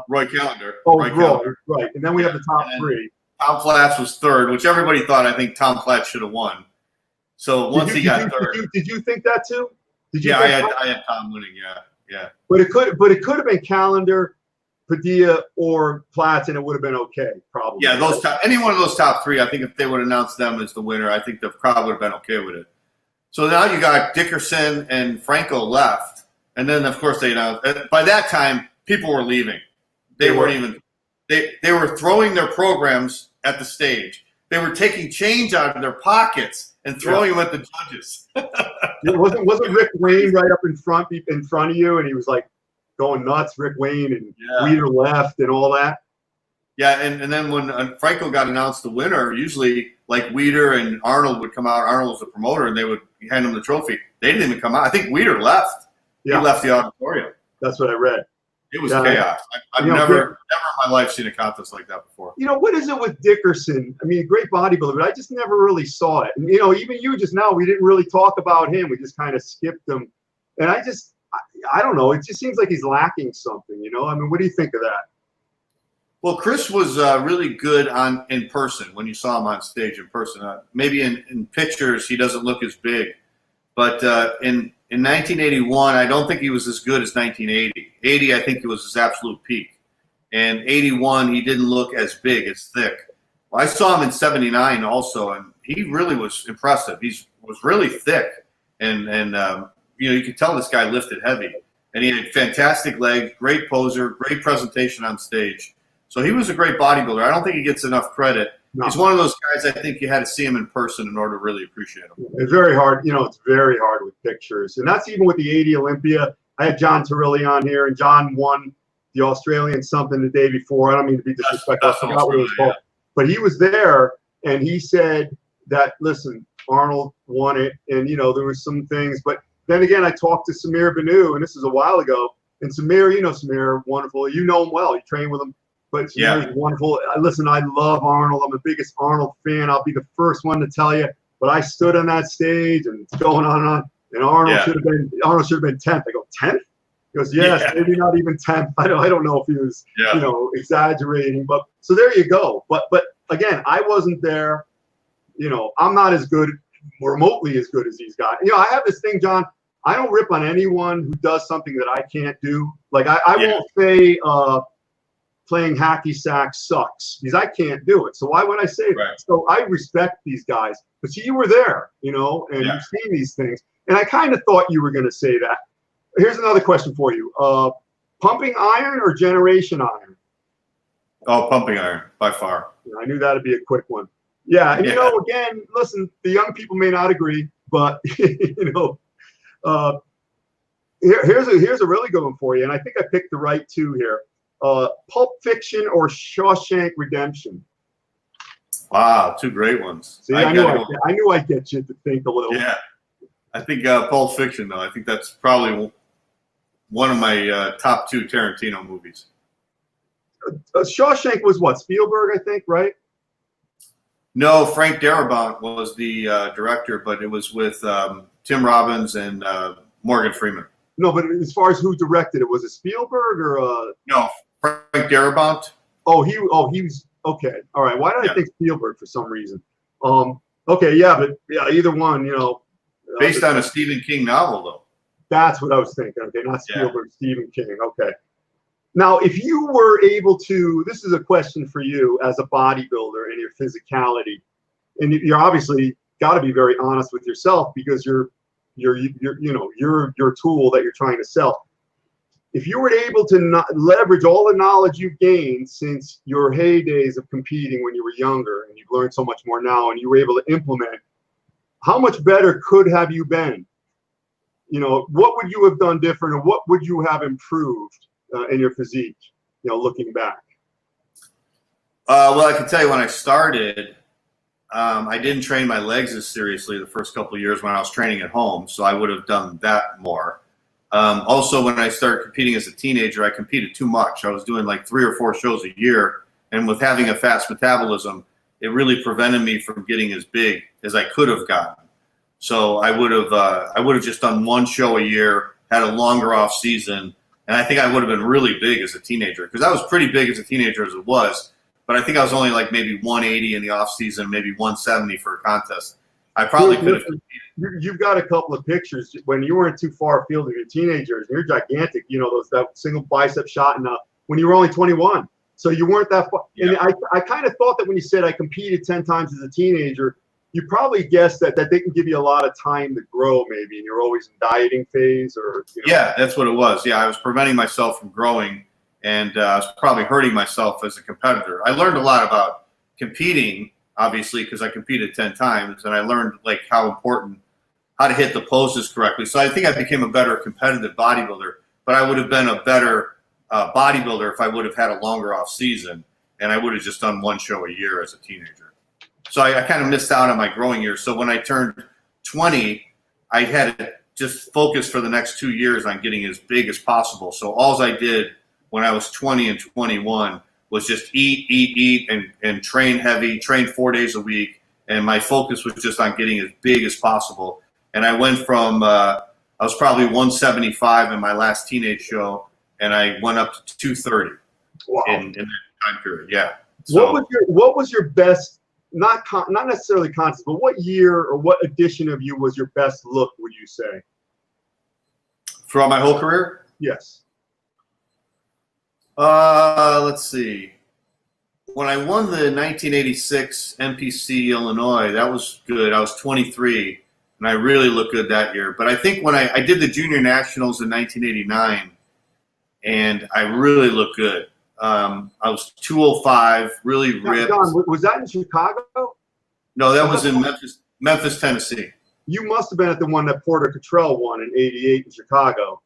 Roy Callender. Roy, right. And then we have the top three. Tom Platz was third, which everybody thought, I think Tom Platz should have won. So once he got third. Did you think that too? I had Tom winning, yeah. But it could have been Callender, Padilla, or Platz, and it would have been okay, probably. Yeah, any one of those top three, I think if they would announce them as the winner, I think the crowd would have been okay with it. So now you got Dickerson and Franco left, and then of course they announced. By that time, people were leaving. They weren't even. They were throwing their programs at the stage. They were taking change out of their pockets and throwing them at the judges. wasn't Rick Wayne right up in front of you, and he was like going nuts? Rick Wayne and Weeder left and all that. Yeah, and then when Franco got announced the winner, usually like Weeder and Arnold would come out. Arnold was the promoter, and they would hand him the trophy. They didn't even come out. I think Weeder left. Yeah. He left the auditorium. That's what I read. It was chaos. I've never in my life seen a contest like that before. You know, what is it with Dickerson? I mean, great bodybuilder, but I just never really saw it. And, you know, even you just now, we didn't really talk about him. We just kind of skipped him. And I don't know. It just seems like he's lacking something, you know? I mean, what do you think of that? Well, Chris was really good in person when you saw him on stage in person. Maybe in pictures, he doesn't look as big. But in 1981, I don't think he was as good as 1980. 80, I think he was his absolute peak. And 81, he didn't look as big, as thick. Well, I saw him in 79 also, and he really was impressive. He was really thick. And you know, you could tell this guy lifted heavy. And he had fantastic legs, great poser, great presentation on stage. So he was a great bodybuilder. I don't think he gets enough credit. No. He's one of those guys I think you had to see him in person in order to really appreciate him. It's very hard. You know, it's very hard with pictures. And that's even with the 80 Olympia. I had John Torelli on here, and John won the Australian something the day before. I don't mean to be disrespectful. I forgot what it was called. But he was there, and he said that, listen, Arnold won it, and, you know, there were some things. But then again, I talked to Samir Banu, and this is a while ago. And Samir, you know Samir, wonderful. You know him well. You train with him. But Samir's wonderful. Listen, I love Arnold. I'm the biggest Arnold fan. I'll be the first one to tell you. But I stood on that stage, and it's going on and on. And Arnold should have been 10th. I go, 10th? He goes, yes, maybe not even 10th. I don't know if he was, you know, exaggerating. But so there you go. But again, I wasn't there. You know, I'm not as good, remotely as good as these guys. You know, I have this thing, John. I don't rip on anyone who does something that I can't do. Like I won't say playing hacky sack sucks, because I can't do it. So why would I say that? Right. So I respect these guys. But see, you were there, you know, and you've seen these things. And I kind of thought you were going to say that. Here's another question for you. Pumping iron or generation iron? Oh, pumping iron, by far. Yeah, I knew that would be a quick one. Yeah, and you know, again, listen, the young people may not agree, but, you know, here's a really good one for you, and I think I picked the right two here. Pulp Fiction or Shawshank Redemption? Wow, two great ones. See, I knew I'd get you to think a little. Yeah, I think Pulp Fiction, though. I think that's probably one of my top two Tarantino movies. Shawshank was what, Spielberg, I think, right? No, Frank Darabont was the director, but it was with Tim Robbins and Morgan Freeman. No, but as far as who directed it, was it Spielberg or? No, Frank Darabont. Oh, he was okay. All right. Why did I think Spielberg for some reason? Okay, yeah, but either one, you know. Based on a Stephen King novel, though. That's what I was thinking. Okay, not Spielberg, Stephen King. Okay. Now, if you were able to, this is a question for you as a bodybuilder and your physicality, and you're obviously got to be very honest with yourself, because you're your tool that you're trying to sell. If you were able to leverage all the knowledge you've gained since your heydays of competing when you were younger, and you've learned so much more now, and you were able to implement, how much better could have you been? You know, what would you have done different, or what would you have improved in your physique, you know, looking back? Well, I can tell you when I started, I didn't train my legs as seriously the first couple of years when I was training at home, so I would have done that more. Also, when I started competing as a teenager, I competed too much. I was doing like 3 or 4 shows a year, and with having a fast metabolism, it really prevented me from getting as big as I could have gotten. So I would have just done 1 show a year, had a longer off season, and I think I would have been really big as a teenager, because I was pretty big as a teenager as it was. But I think I was only like maybe 180 in the off season, maybe 170 for a contest. I probably could have competed. You've got a couple of pictures when you weren't too far afield of your teenagers. You're gigantic, you know, that single bicep shot, and when you were only 21. So you weren't that far. Yeah. And I kind of thought that when you said I competed 10 times as a teenager, you probably guessed that didn't give you a lot of time to grow, maybe, and you're always in dieting phase, or you know. Yeah, that's what it was. Yeah, I was preventing myself from growing, and I was probably hurting myself as a competitor. I learned a lot about competing, obviously, because I competed 10 times, and I learned like how to hit the poses correctly. So I think I became a better competitive bodybuilder, but I would have been a better bodybuilder if I would have had a longer off season, and I would have just done 1 show a year as a teenager. So I kind of missed out on my growing years. So when I turned 20, I had to just focus for the next 2 years on getting as big as possible. So all I did when I was 20 and 21 was just eat, and train heavy, train 4 days a week. And my focus was just on getting as big as possible. And I went from, I was probably 175 in my last teenage show, and I went up to 230 in that time period. Yeah. So, what was your best, not necessarily contest, but what year or what edition of you was your best look, would you say? Throughout my whole career? Yes. Let's see. When I won the 1986 MPC Illinois, that was good. I was 23, and I really looked good that year. But I think when I did the Junior Nationals in 1989, and I really looked good. I was 205, really ripped. John, was that in Chicago? No, that was in Memphis, Tennessee. You must have been at the one that Porter Cottrell won in '88 in Chicago.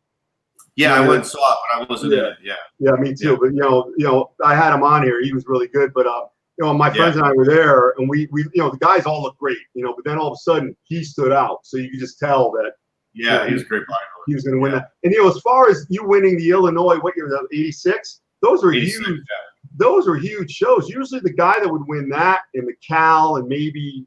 Yeah, I went and saw it, but I wasn't in it. Yeah. Yeah, me too. Yeah. But you know, I had him on here. He was really good. But you know, my friends and I were there, and we you know, the guys all looked great. You know, but then all of a sudden he stood out, so you could just tell that. Yeah, you know, he was a great bodybuilder. He was going to win that. And you know, as far as you winning the Illinois, what year was that? '86. Those were huge. Yeah. Those were huge shows. Usually, the guy that would win that in the Cal and maybe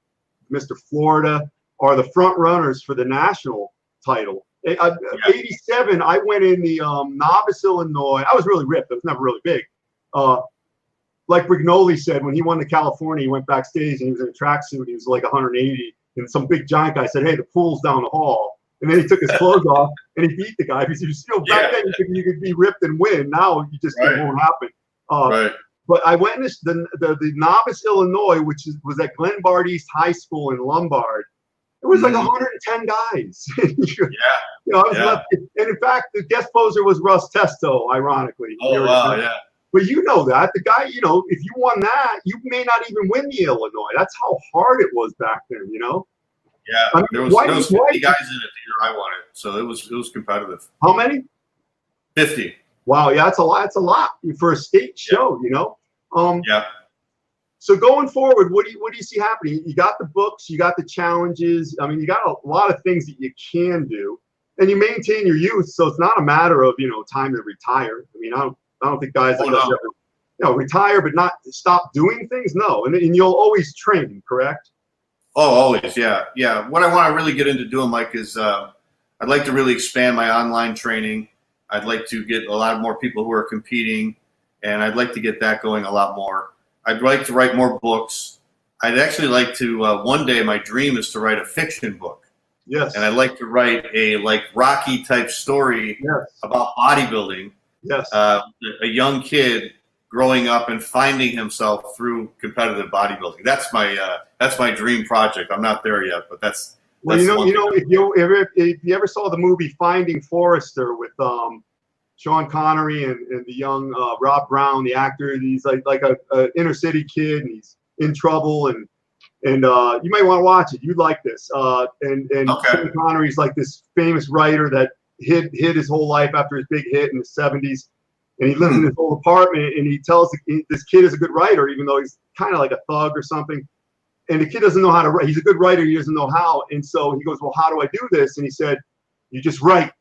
Mr. Florida are the front runners for the national title. 87, I went in the novice Illinois. I was really ripped. I was never really big. Like Brignoli said, when he won the California, he went backstage and he was in a tracksuit. He was like 180, and some big giant guy said, "Hey, the pool's down the hall." And then he took his clothes off and he beat the guy because you know, back then you could be ripped and win. Now you just it won't happen. But I went in the novice Illinois, which was at Glen Bard East High School in Lombard. It was like 110 guys. You know, I was left. And in fact, the guest poser was Russ Testo, ironically. Oh, wow, yeah. But you know that. The guy, you know, if you won that, you may not even win the Illinois. That's how hard it was back then, you know? Yeah, I mean, there was 50 guys in it the year I won it, so it was competitive. How many? 50. Wow, yeah, that's a lot. That's a lot for a state show, you know. So going forward, what do you see happening? You got the books, you got the challenges. I mean, you got a lot of things that you can do, and you maintain your youth. So it's not a matter of, you know, time to retire. I mean, I don't think guys ever, you know, retire but not stop doing things. No, and you'll always train, correct? Oh, always, yeah. What I want to really get into doing, Mike, is I'd like to really expand my online training. I'd like to get a lot more people who are competing, and I'd like to get that going a lot more. I'd like to write more books. I'd actually like to, one day, my dream is to write a fiction book. Yes. And I'd like to write a Rocky type story about bodybuilding. Yes. A young kid growing up and finding himself through competitive bodybuilding. That's my dream project. I'm not there yet, but that's well, if you ever saw the movie Finding Forrester with Sean Connery and the young Rob Brown, the actor, he's like a inner city kid, and he's in trouble, and you might want to watch it. You'd like this. And Sean Connery's like this famous writer that hid his whole life after his big hit in the 70s. And he lives in his old apartment, and he tells this kid is a good writer, even though he's kind of like a thug or something. and the kid doesn't know how to write. He's a good writer. He doesn't know how. And so he goes, well, how do I do this? And he said, you just write.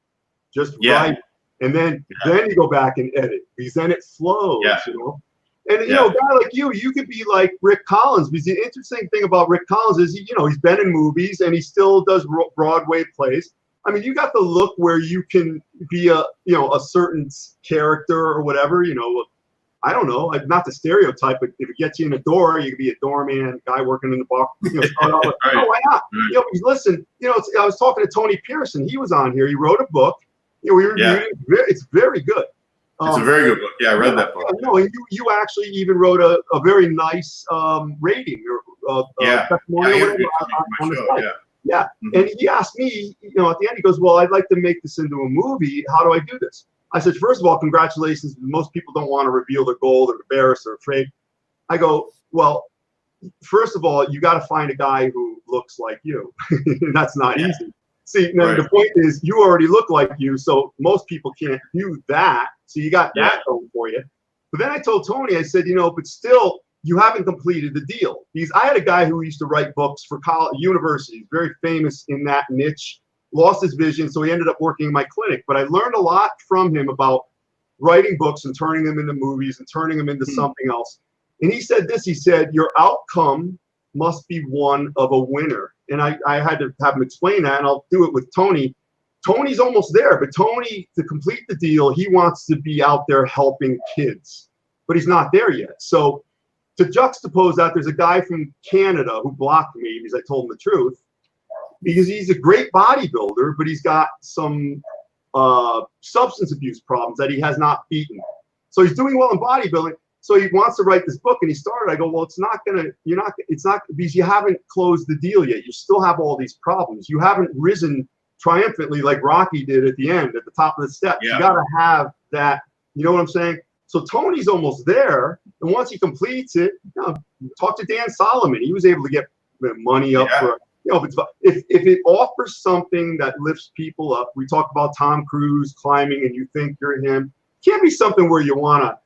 Write. And then you go back and edit, because then it flows, you know. And, you know, a guy like you could be like Rick Collins, because the interesting thing about Rick Collins is, you know, he's been in movies and he still does Broadway plays. I mean, you got the look where you can be a, you know, a certain character or whatever, you know. I don't know, not the stereotype, but if it gets you in the door, you could be a doorman, guy working in the bar. You know, start out with, oh, why not? You know, listen, you know, I was talking to Tony Pearson. He was on here. He wrote a book. You know, we reviewed it. It's very good. It's a very good book. Yeah, I read that book. No, and you actually even wrote a very nice rating or testimonial on the site. Yeah. And he asked me, you know, at the end, he goes, well, I'd like to make this into a movie. How do I do this? I said, first of all, congratulations. Most people don't want to reveal their goal. They're embarrassed or afraid. I go, well, first of all, you got to find a guy who looks like you. That's not easy. See, now the point is, you already look like you, so most people can't do that. So you got that going for you. But then I told Tony, I said, you know, but still, you haven't completed the deal. Because I had a guy who used to write books for college, universities, very famous in that niche, lost his vision, so he ended up working in my clinic. But I learned a lot from him about writing books and turning them into movies and turning them into something else. And he said this, he said, your outcome must be one of a winner. And I had to have him explain that, and I'll do it with Tony. Tony's almost there, but Tony, to complete the deal, he wants to be out there helping kids, but he's not there yet. So to juxtapose that, there's a guy from Canada who blocked me because I told him the truth, because he's a great bodybuilder, but he's got some substance abuse problems that he has not beaten. So he's doing well in bodybuilding. So he wants to write this book, and he started. I go, well, it's not because you haven't closed the deal yet. You still have all these problems. You haven't risen triumphantly like Rocky did at the end, at the top of the steps. You got to have that. You know what I'm saying? So Tony's almost there, and once he completes it, you know, talk to Dan Solomon. He was able to get money up for. You know, if it offers something that lifts people up, we talk about Tom Cruise climbing, and you think you're him. It can't be something where you want to.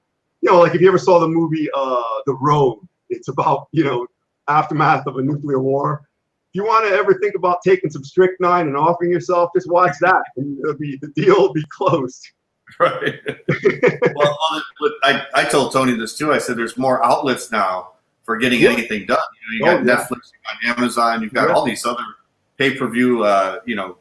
You know, like if you ever saw the movie The Road, it's about, you know, aftermath of a nuclear war. If you want to ever think about taking some strychnine and offering yourself, just watch that, and the deal will be closed. Right. Well, I told Tony this too. I said there's more outlets now for getting anything done. You know, you got Netflix, you got Amazon, you've got all these other pay-per-view. You know,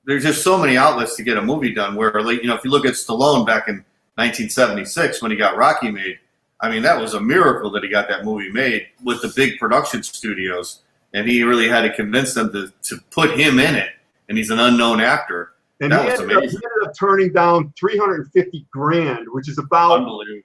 there's just so many outlets to get a movie done. Where, like, you know, if you look at Stallone back in 1976 when he got Rocky made, I mean, that was a miracle that he got that movie made with the big production studios, and he really had to convince them to put him in it, and he's an unknown actor. And that was amazing. He ended up turning down $350,000, which is about unbelievable.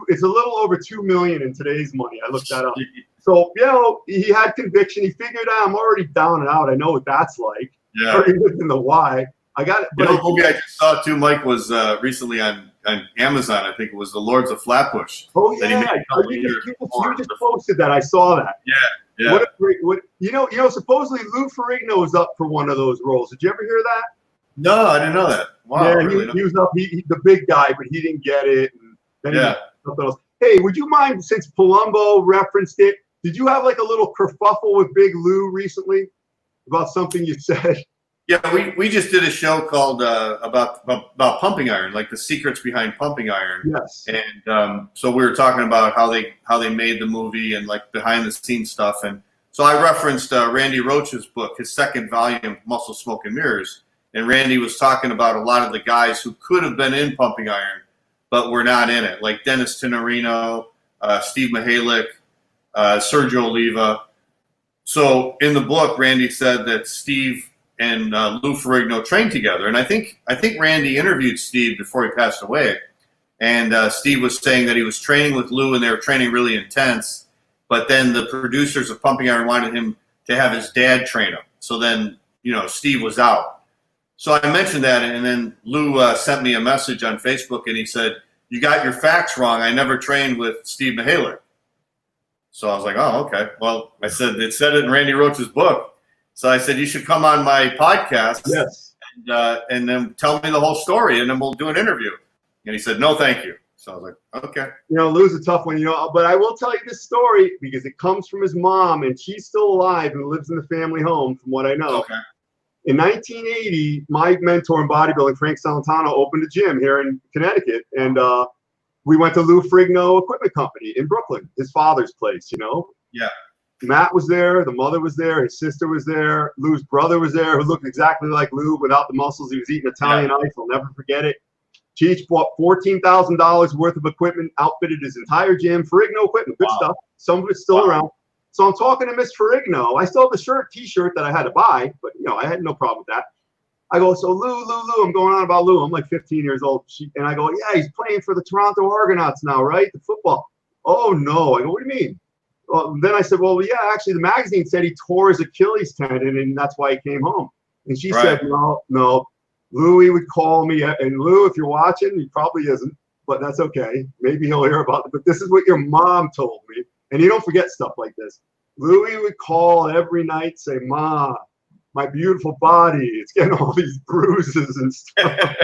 It's a little over $2 million in today's money. I looked that up. So, you know, he had conviction. He figured out, I'm already down and out. I know what that's like. Yeah. Already lived in the why. I got it. But the movie I just saw too, Mike, was recently on Amazon. I think it was The Lords of Flatbush. Oh yeah, you just posted that. I saw that. Yeah. What a great! You know? Supposedly Lou Ferrigno was up for one of those roles. Did you ever hear that? No, I didn't know that. Wow. Yeah, he was up. He the big guy, but he didn't get it. And then he something else. Hey, would you mind, since Palumbo referenced it? Did you have like a little kerfuffle with Big Lou recently about something you said? Yeah, we just did a show called about pumping iron, like the secrets behind pumping iron. Yes. And so we were talking about how they made the movie and like behind the scenes stuff. And so I referenced Randy Roach's book, his second volume, Muscle, Smoke, and Mirrors. And Randy was talking about a lot of the guys who could have been in pumping iron, but were not in it, like Dennis Tenorino, Steve Mihalik, Sergio Oliva. So in the book, Randy said that Steve and Lou Ferrigno trained together. And I think Randy interviewed Steve before he passed away. And Steve was saying that he was training with Lou and they were training really intense. But then the producers of Pumping Iron wanted him to have his dad train him. So then, you know, Steve was out. So I mentioned that, and then Lou sent me a message on Facebook, and he said, "You got your facts wrong. I never trained with Steve Mihalik." So I was like, "Oh, okay." Well, I said, it said it in Randy Roach's book. So I said, you should come on my podcast and then tell me the whole story, and then we'll do an interview. And he said, no, thank you. So I was like, okay. Lou's a tough one, but I will tell you this story because it comes from his mom, and she's still alive and lives in the family home, from what I know. Okay. In 1980, my mentor in bodybuilding, Frank Salentano, opened a gym here in Connecticut, and we went to Lou Frigno Equipment Company in Brooklyn, his father's place, Yeah. Matt was there, the mother was there, his sister was there, Lou's brother was there, who looked exactly like Lou without the muscles. He was eating Italian ice. I'll never forget it. Cheech bought $14,000 worth of equipment, outfitted his entire gym. Ferrigno equipment, good stuff. Some of it's still around. So I'm talking to Miss Ferrigno. I still have the T-shirt that I had to buy, but I had no problem with that. I go, so Lou, I'm going on about Lou. I'm like 15 years old. And I go, yeah, he's playing for the Toronto Argonauts now, right? The football. Oh, no. I go, what do you mean? Well, then I said, well, yeah, actually, the magazine said he tore his Achilles tendon, and that's why he came home. And she said, no. Louie would call me, and Lou, if you're watching, he probably isn't, but that's okay. Maybe he'll hear about it. But this is what your mom told me. And you don't forget stuff like this. Louie would call every night, say, Ma, my beautiful body, it's getting all these bruises and stuff.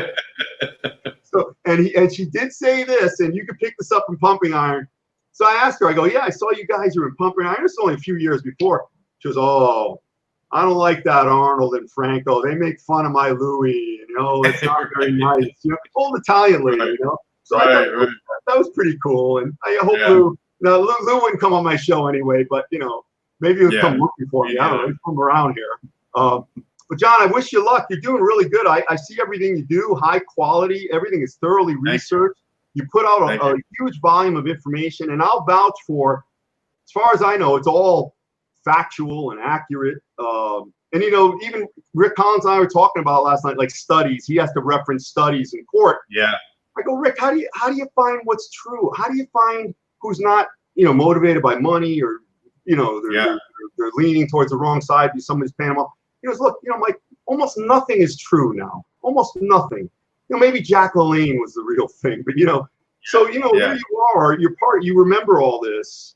So, and she did say this, and you could pick this up from Pumping Iron. So I asked her, I go, yeah, I saw you guys were in Pumping Iron. It's only a few years before. She goes, oh, I don't like that Arnold and Franco. They make fun of my Louie. It's not very nice. Old Italian lady, So I thought that was pretty cool. And I hope Lou wouldn't come on my show anyway, but, maybe he would come looking for me. I don't know. He'd come around here. But, John, I wish you luck. You're doing really good. I see everything you do, high quality. Everything is thoroughly researched. You put out a huge volume of information, and I'll vouch for, as far as I know, it's all factual and accurate. And even Rick Collins and I were talking about last night, like studies. He has to reference studies in court. Yeah. I go, Rick, how do you find what's true? How do you find who's not motivated by money, or they're leaning towards the wrong side because somebody's paying them off? He goes, look, like almost nothing is true now. Almost nothing. Maybe Jack LaLanne was the real thing, but so here you are, you remember all this,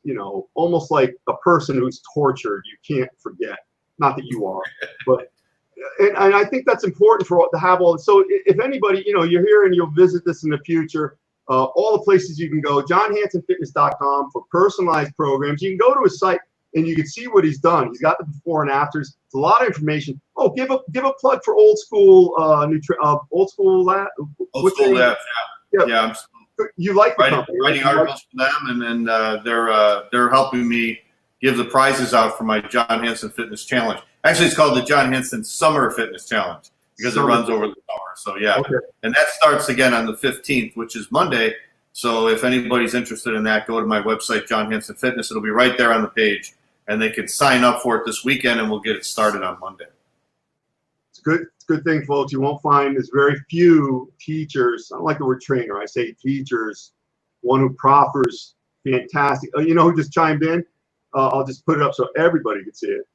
almost like a person who's tortured. You can't forget. Not that you are, but and I think that's important to have all this. So if anybody, you're here and you'll visit this in the future, all the places you can go, johnhansenfitness.com for personalized programs. You can go to his site and you can see what he's done. He's got the before and afters. It's a lot of information. Oh, give a plug for Old School Old School Lab. Old School Lab. Yeah. You like the company, writing articles for them, and then they're helping me give the prizes out for my John Hansen Fitness Challenge. Actually, it's called the John Hansen Summer Fitness Challenge because it runs over the summer. So and that starts again on the 15th, which is Monday. So if anybody's interested in that, go to my website, John Hansen Fitness. It'll be right there on the page, and they can sign up for it this weekend, and we'll get it started on Monday. It's a good thing, folks. You won't find there's very few teachers. I don't like the word trainer. I say teachers. One who proffers fantastic. Who just chimed in? I'll just put it up so everybody can see it.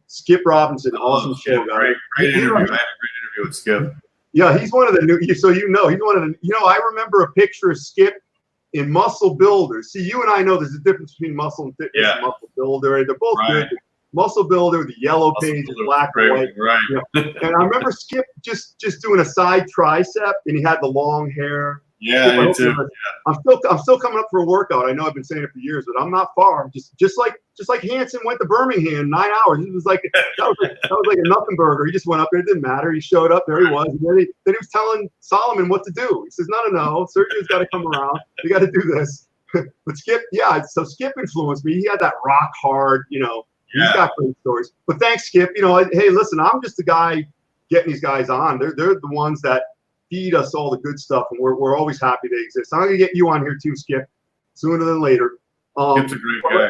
Skip Robinson, awesome show, guy. Great interview. I had a great interview with Skip. Yeah, he's one of the new. So he's one of the. I remember a picture of Skip in Muscle Builder. See, you and I know there's a difference between Muscle and Fitness and Muscle Builder. They're both good. Muscle Builder, the yellow page, black and white. Right. And I remember Skip just doing a side tricep, and he had the long hair. Yeah, me too. I'm still coming up for a workout. I know I've been saying it for years, but I'm not far. Just like Hansen went to Birmingham 9 hours. It was like that was like a nothing burger. He just went up there. It didn't matter. He showed up. There he was. And then he was telling Solomon what to do. He says, no. Sergio's got to come around. You got to do this. But Skip, so Skip influenced me. He had that rock hard. He's got great stories. But thanks, Skip. Hey, listen, I'm just the guy getting these guys on. They're the ones that feed us all the good stuff, and we're always happy they exist. I'm going to get you on here too, Skip, sooner than later. Skip's a great guy.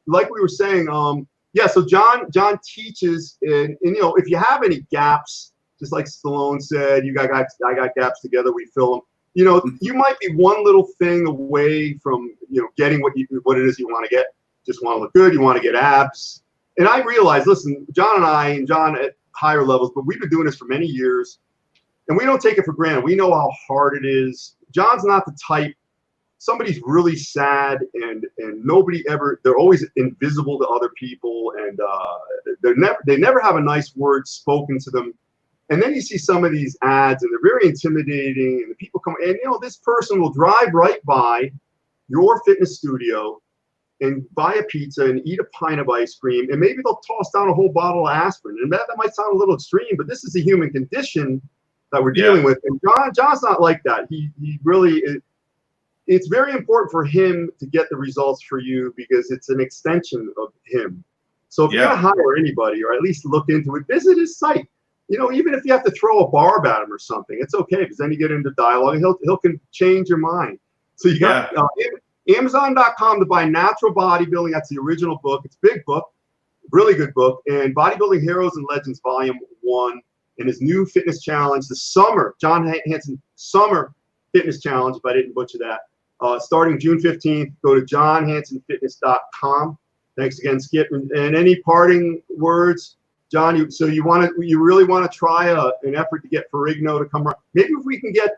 Like we were saying, so John teaches, and if you have any gaps, just like Stallone said, I got gaps together, we fill them. You might be one little thing away from getting what it is you want to get. Just want to look good, you want to get abs. And I realize, listen, John at higher levels, but we've been doing this for many years. And we don't take it for granted. We know how hard it is. John's not the type. Somebody's really sad, and nobody ever. They're always invisible to other people, and they never have a nice word spoken to them. And then you see some of these ads, and they're very intimidating, and the people come, and this person will drive right by your fitness studio and buy a pizza and eat a pint of ice cream, and maybe they'll toss down a whole bottle of aspirin. And that might sound a little extreme, but this is a human condition that we're dealing with. And John's not like that. He really, it's very important for him to get the results for you because it's an extension of him. So if you're going to hire anybody, or at least look into it, visit his site. Even if you have to throw a barb at him or something, it's okay, because then you get into dialogue, and he'll can change your mind. So you got Amazon.com to buy Natural Bodybuilding. That's the original book. It's a big book, really good book. And Bodybuilding Heroes and Legends Volume 1, and his new fitness challenge, the summer, John Hansen Summer Fitness Challenge, if I didn't butcher that, starting June 15th. Go to johnhansenfitness.com. Thanks again, Skip. And any parting words, John? You really want to try an effort to get Ferrigno to come around? Maybe if we can get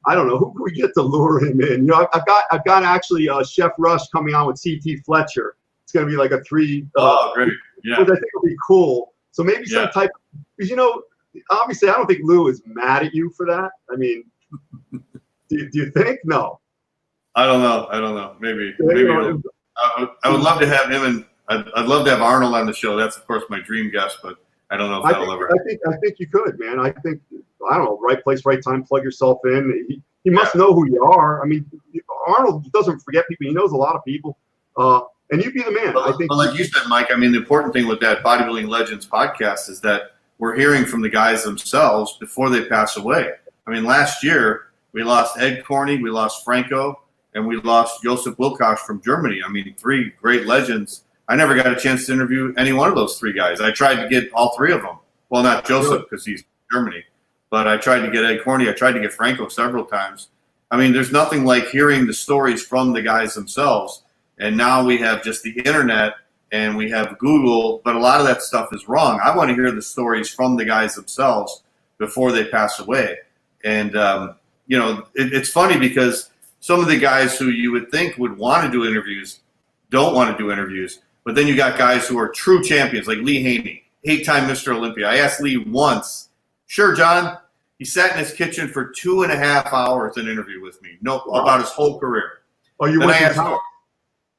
I don't know, who can we get to lure him in? I've got actually Chef Rush coming on with CT Fletcher. It's going to be like a 3. Great. Yeah. Which I think will be cool. So maybe some type, because obviously I don't think Lou is mad at you for that. I mean, do you think? No. I don't know. Maybe. I would love to have him, and I'd love to have Arnold on the show. That's of course my dream guest, but I don't know if that'll ever. I think you could, man. I don't know, right place, right time. Plug yourself in. He must know who you are. I mean, Arnold doesn't forget people. He knows a lot of people. And you'd be the man. But like you said, Mike, I mean, the important thing with that Bodybuilding Legends podcast is that we're hearing from the guys themselves before they pass away. I mean, last year we lost Ed Corney, we lost Franco, and we lost Josef Wilkosch from Germany. I mean, 3 great legends. I never got a chance to interview any one of those 3 guys. I tried to get all 3 of them. Well, not Joseph because he's Germany, but I tried to get Ed Corney. I tried to get Franco several times. I mean, there's nothing like hearing the stories from the guys themselves. And now we have just the internet and we have Google, but a lot of that stuff is wrong. I want to hear the stories from the guys themselves before they pass away. And, it's funny because some of the guys who you would think would want to do interviews don't want to do interviews. But then you got guys who are true champions, like Lee Haney, 8-time Mr. Olympia. I asked Lee once, "Sure, John." He sat in his kitchen for 2.5 hours an interview with me, about his whole career. Oh, you went to Skype?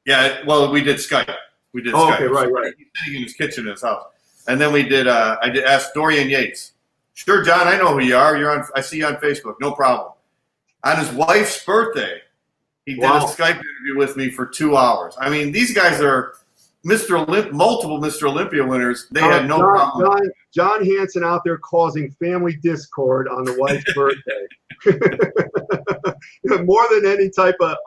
Yeah, well, we did Skype. Skype. Okay, right. He's sitting in his kitchen in his house. And then I did ask Dorian Yates. "Sure, John, I know who you are. I see you on Facebook. No problem." On his wife's birthday, he did a Skype interview with me for 2 hours. I mean, these guys are multiple Mr. Olympia winners. They had no problem. John Hansen out there causing family discord on the wife's birthday. More than any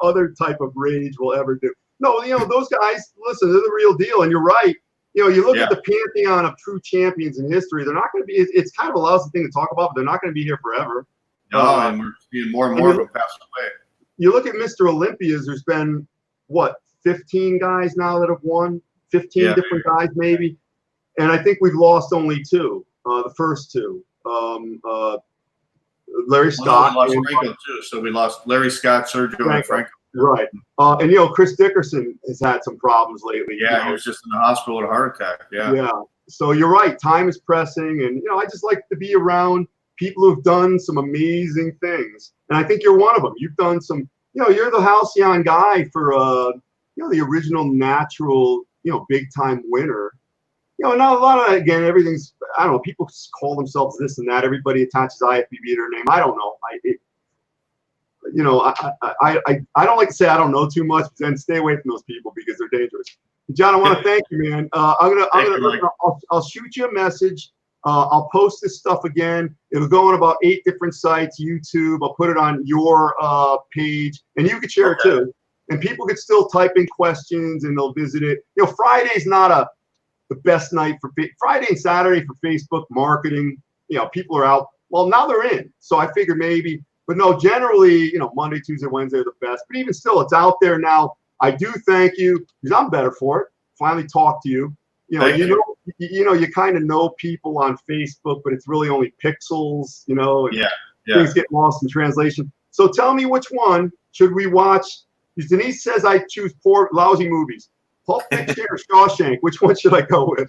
other type of rage will ever do. No, those guys, listen, they're the real deal. And you're right. You look at the pantheon of true champions in history. They're not going to be, it's kind of a lousy thing to talk about, but they're not going to be here forever. No, and we're seeing more and more of them pass away. You look at Mr. Olympias, there's been, 15 guys now that have won? 15 different guys, maybe. And I think we've lost only 2, the first 2. Larry Scott. We lost Franco, too. So we lost Larry Scott, Sergio, and Franco. Right. And, Chris Dickerson has had some problems lately. Yeah, he was just in the hospital with a heart attack. Yeah. Yeah. So you're right. Time is pressing. And, I just like to be around people who've done some amazing things. And I think you're one of them. You've done some, you're the halcyon guy for, the original natural, big time winner. Not a lot of, again, everything's, I don't know, people call themselves this and that. Everybody attaches IFBB to their name. I don't know. I don't like to say I don't know too much, but then stay away from those people because they're dangerous. John, I want to thank you, man. I'll shoot you a message. I'll post this stuff again. It'll go on about 8 different sites, YouTube. I'll put it on your page, and you could share it too. And people could still type in questions, and they'll visit it. Friday's not the best night for Friday and Saturday for Facebook marketing. People are out. Well, now they're in, so I figured maybe. But no, generally, Monday, Tuesday, Wednesday are the best. But even still, it's out there now. I do thank you because I'm better for it. Finally talk to you. You kind of know people on Facebook, but it's really only pixels, and things get lost in translation. So tell me, which one should we watch? Because Denise says I choose poor, lousy movies. Pulp Fiction or Shawshank? Which one should I go with?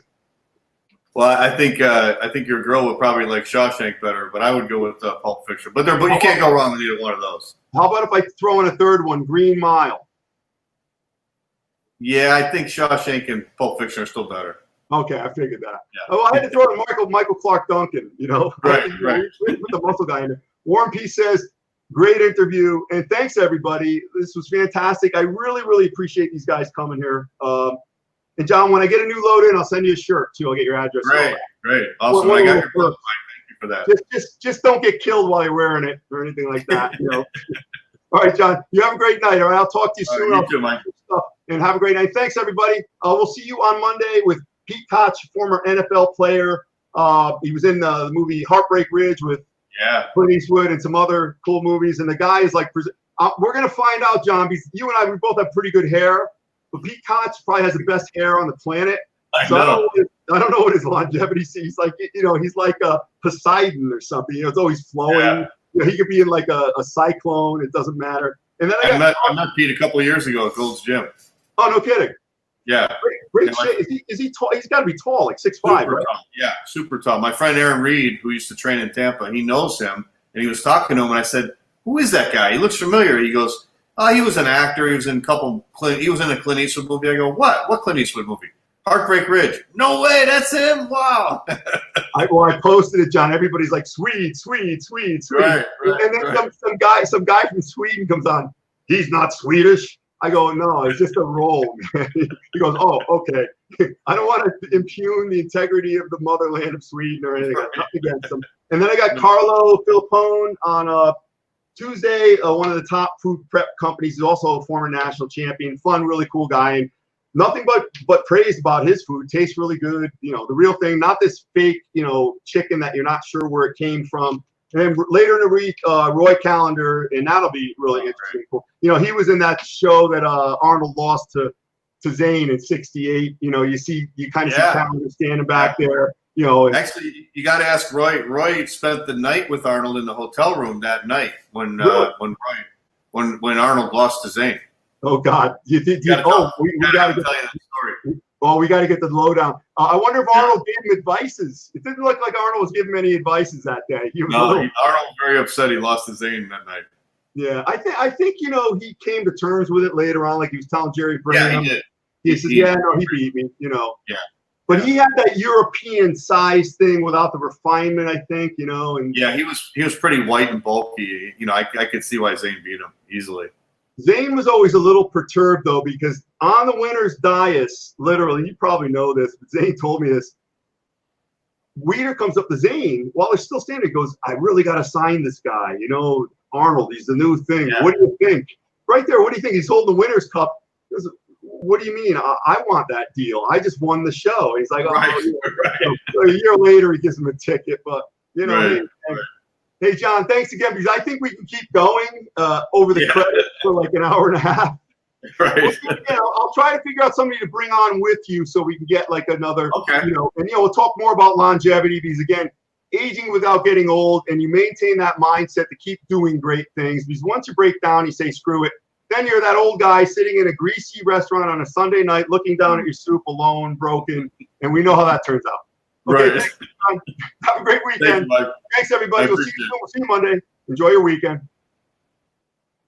Well, I think your girl would probably like Shawshank better, but I would go with Pulp Fiction. But you can't go wrong with either one of those. How about if I throw in a third one, Green Mile? Yeah, I think Shawshank and Pulp Fiction are still better. Okay, I figured that. Yeah. Oh, I had to throw in Michael Clark Duncan, Right. With the muscle guy in there. Warren P says, great interview, and thanks everybody. This was fantastic. I really, really appreciate these guys coming here. And John, when I get a new load in, I'll send you a shirt too. I'll get your address. Great, awesome. I got your book. Thank you for that. Just don't get killed while you're wearing it or anything like that. All right, John. You have a great night. All right, I'll talk to you soon. You too, Mike. And have a great night. Thanks, everybody. We'll see you on Monday with Pete Koch, former NFL player. He was in the movie Heartbreak Ridge with Clint Eastwood and some other cool movies. And the guy is like, we're going to find out, John, because you and I, we both have pretty good hair. But Pete Koch probably has the best hair on the planet. I don't know what his longevity is. He's like, he's like a Poseidon or something. It's always flowing. Yeah. He could be in like a cyclone. It doesn't matter. And then I met Pete a couple of years ago at Gold's Gym. Oh, no kidding. Yeah. Great shape. Is he tall? He's got to be tall, like 6'5", right? Tall. Yeah, super tall. My friend Aaron Reed, who used to train in Tampa, he knows him, and he was talking to him, and I said, "Who is that guy? He looks familiar." He goes, "Oh, he was an actor. He was in a Clint Eastwood movie." I go, "What? What Clint Eastwood movie?" Heartbreak Ridge. No way, that's him. Wow. I posted it, John. Everybody's like, sweet. Right, and then some guy from Sweden comes on. He's not Swedish. I go, no, it's just a role. He goes, oh, okay. I don't want to impugn the integrity of the motherland of Sweden or anything. Nothing against them. And then I got Carlo Filippone on Tuesday, one of the top food prep companies. He's also a former national champion. Fun, really cool guy. And nothing but praise about his food. Tastes really good. The real thing, not this fake, chicken that you're not sure where it came from. And then later in the week, Roy Callender, and that'll be really interesting. He was in that show that Arnold lost to Zane in '68. You kind of see Callender standing back there. Actually, you got to ask Roy. Roy spent the night with Arnold in the hotel room that night when Arnold lost to Zane. Oh God! We got to tell you that story. Well, we got to get the lowdown. I wonder if Arnold gave him advices. It didn't look like Arnold was giving him any advices that day. Arnold was very upset he lost to Zane that night. Yeah, I think he came to terms with it later on, like he was telling Jerry Branham. Yeah, he did. He said, he beat me, Yeah. But he had that European size thing without the refinement, I think, and yeah, he was pretty white and bulky. I could see why Zane beat him easily. Zane was always a little perturbed, though, because on the winner's dais, literally, you probably know this, but Zane told me this. Weider comes up to Zane while they're still standing. He goes, I really got to sign this guy. Arnold, he's the new thing. Yeah. What do you think? Right there, what do you think? He's holding the winner's cup. He goes, what do you mean? I want that deal. I just won the show. He's like, right. So a year later, he gives him a ticket. But, right. Hey, John, thanks again, because I think we can keep going over the credits for like an hour and a half. Right. I'll try to figure out somebody to bring on with you so we can get like another, and we'll talk more about longevity because, again, aging without getting old, and you maintain that mindset to keep doing great things, because once you break down, you say, screw it, then you're that old guy sitting in a greasy restaurant on a Sunday night looking down at your soup alone, broken, and we know how that turns out. Okay, right. Have a great weekend. Thanks everybody. We'll see you Monday. Enjoy your weekend.